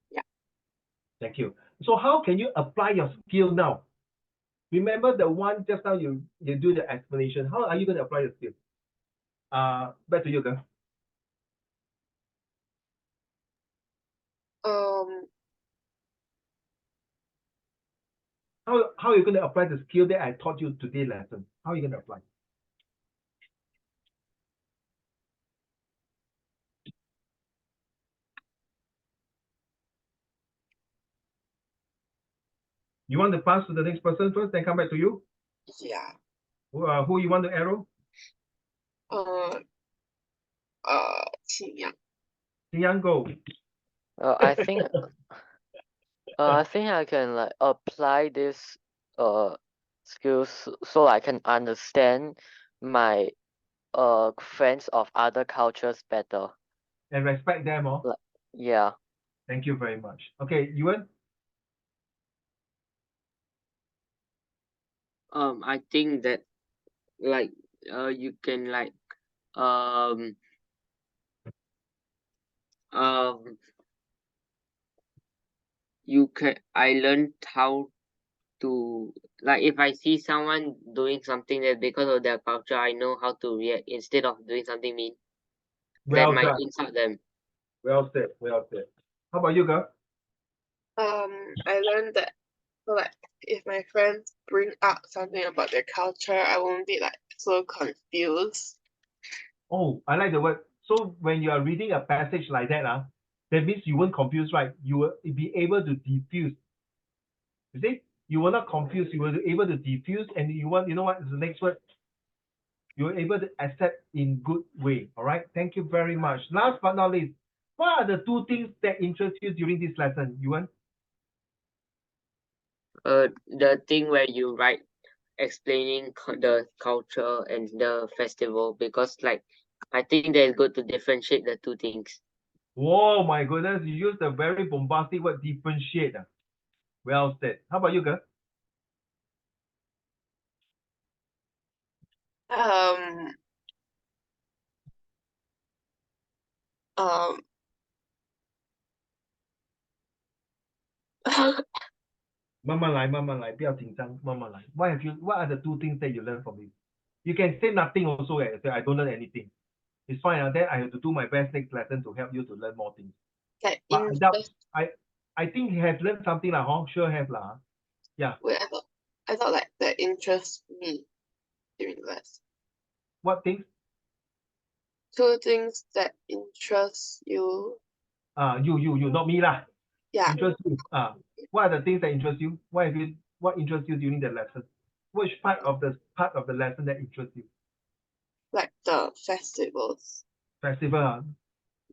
Speaker 3: yeah.
Speaker 1: Thank you. So how can you apply your skill now? Remember the one just now you do the explanation. How are you going to apply the skill? Back to you, girl. How are you going to apply the skill that I taught you today lesson? How are you going to apply? You want to pass to the next person first, then come back to you?
Speaker 3: Yeah.
Speaker 1: Who you want to arrow?
Speaker 3: Qingyang.
Speaker 1: Yang, go.
Speaker 4: I think I can like apply this skills so I can understand my friends of other cultures better.
Speaker 1: And respect them all.
Speaker 4: Yeah.
Speaker 1: Thank you very much. Okay, Yuan?
Speaker 2: I think that you can I learned how to, if I see someone doing something that because of their culture, I know how to react instead of doing something mean that might insult them.
Speaker 1: Well said. How about you, girl?
Speaker 3: I learned that if my friends bring up something about their culture, I won't be so confused.
Speaker 1: Oh, I like the word. So when you are reading a passage like that, that means you weren't confused, right? You will be able to diffuse. You see? You were not confused. You were able to diffuse, and you know what is the next word? You were able to accept in good way. All right. Thank you very much. Last but not least, what are the 2 things that interest you during this lesson, Yuan?
Speaker 2: The thing where you write explaining the culture and the festival, because I think that it's good to differentiate the 2 things.
Speaker 1: Whoa, my goodness, you used a very bombastic word, differentiate. Well said. How about you, girl? What are the 2 things that you learn from it? You can say nothing also. Say I don't learn anything. It's fine. Then I have to do my best next lesson to help you to learn more things. But I think he has learned something sure have Yeah.
Speaker 3: Wait, I thought that interests me during class.
Speaker 1: What things?
Speaker 3: 2 things that interest you.
Speaker 1: You, not me lah.
Speaker 3: Yeah.
Speaker 1: Interest you. What are the things that interest you? What interests you during the lesson? Which part of the lesson that interests you?
Speaker 3: The festivals.
Speaker 1: Festival.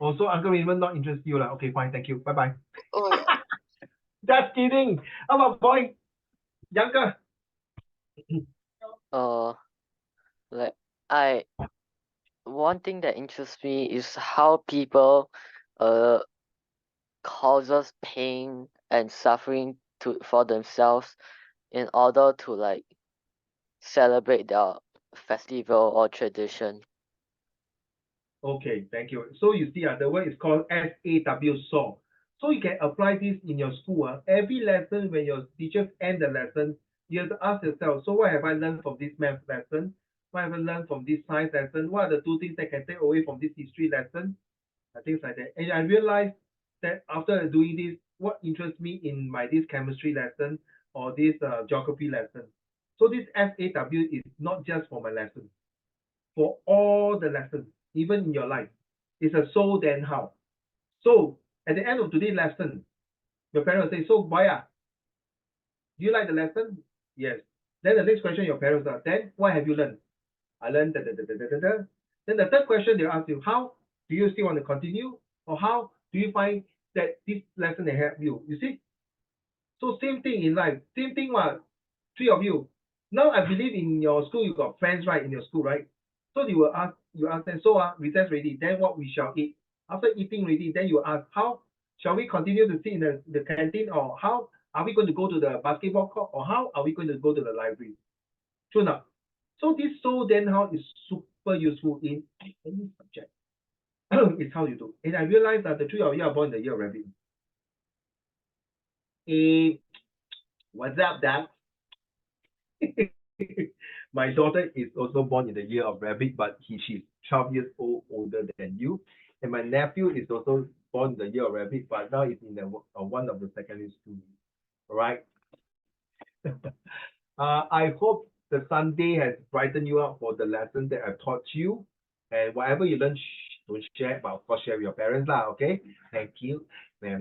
Speaker 1: Also, Uncle Raymond not interest you lah. Okay, fine. Thank you. Bye bye.
Speaker 3: Oh yeah.
Speaker 1: Just kidding. How about boy? Younger.
Speaker 4: Like one thing that interests me is how people causes pain and suffering for themselves in order to like celebrate their festival or tradition.
Speaker 1: Okay, thank you. So you see, the word is called SAW, SAW. So you can apply this in your school. Every lesson, when your teachers end the lesson, you have to ask yourself, so what have I learned from this math lesson? What have I learned from this science lesson? What are the two things I can take away from this history lesson? Things like that. And I realized that after doing this, what interests me in my this chemistry lesson or this geography lesson. So this SAW is not just for my lesson, for all the lessons, even in your life. It's a so then how. So at the end of today's lesson, your parents say, so Baya, do you like the lesson? Yes. Then the next question your parents ask, then what have you learned? I learned da, da, da, da, da, da, da. Then the third question they ask you, how do you still want to continue? Or how do you find that this lesson will help you? You see? So same thing in life. Same thing what three of you. Now I believe in your school you got friends, right? In your school, right? So you ask them, so recess ready, then what we shall eat. After eating ready, then you ask, how shall we continue to sit in the canteen, or how are we going to go to the basketball court, or how are we going to go to the library? True enough. So this so then how is super useful in any subject. It's how you do. And I realized that the three of you are born in the year of rabbit. What's up, Dad? My daughter is also born in the year of rabbit, but she's 12 years older than you. And my nephew is also born in the year of rabbit, but now he's in one of the secondary school. All right. I hope the Sunday has brightened you up for the lesson that I taught you. And whatever you learn, don't share, but of course share with your parents lah. Okay. Thank you very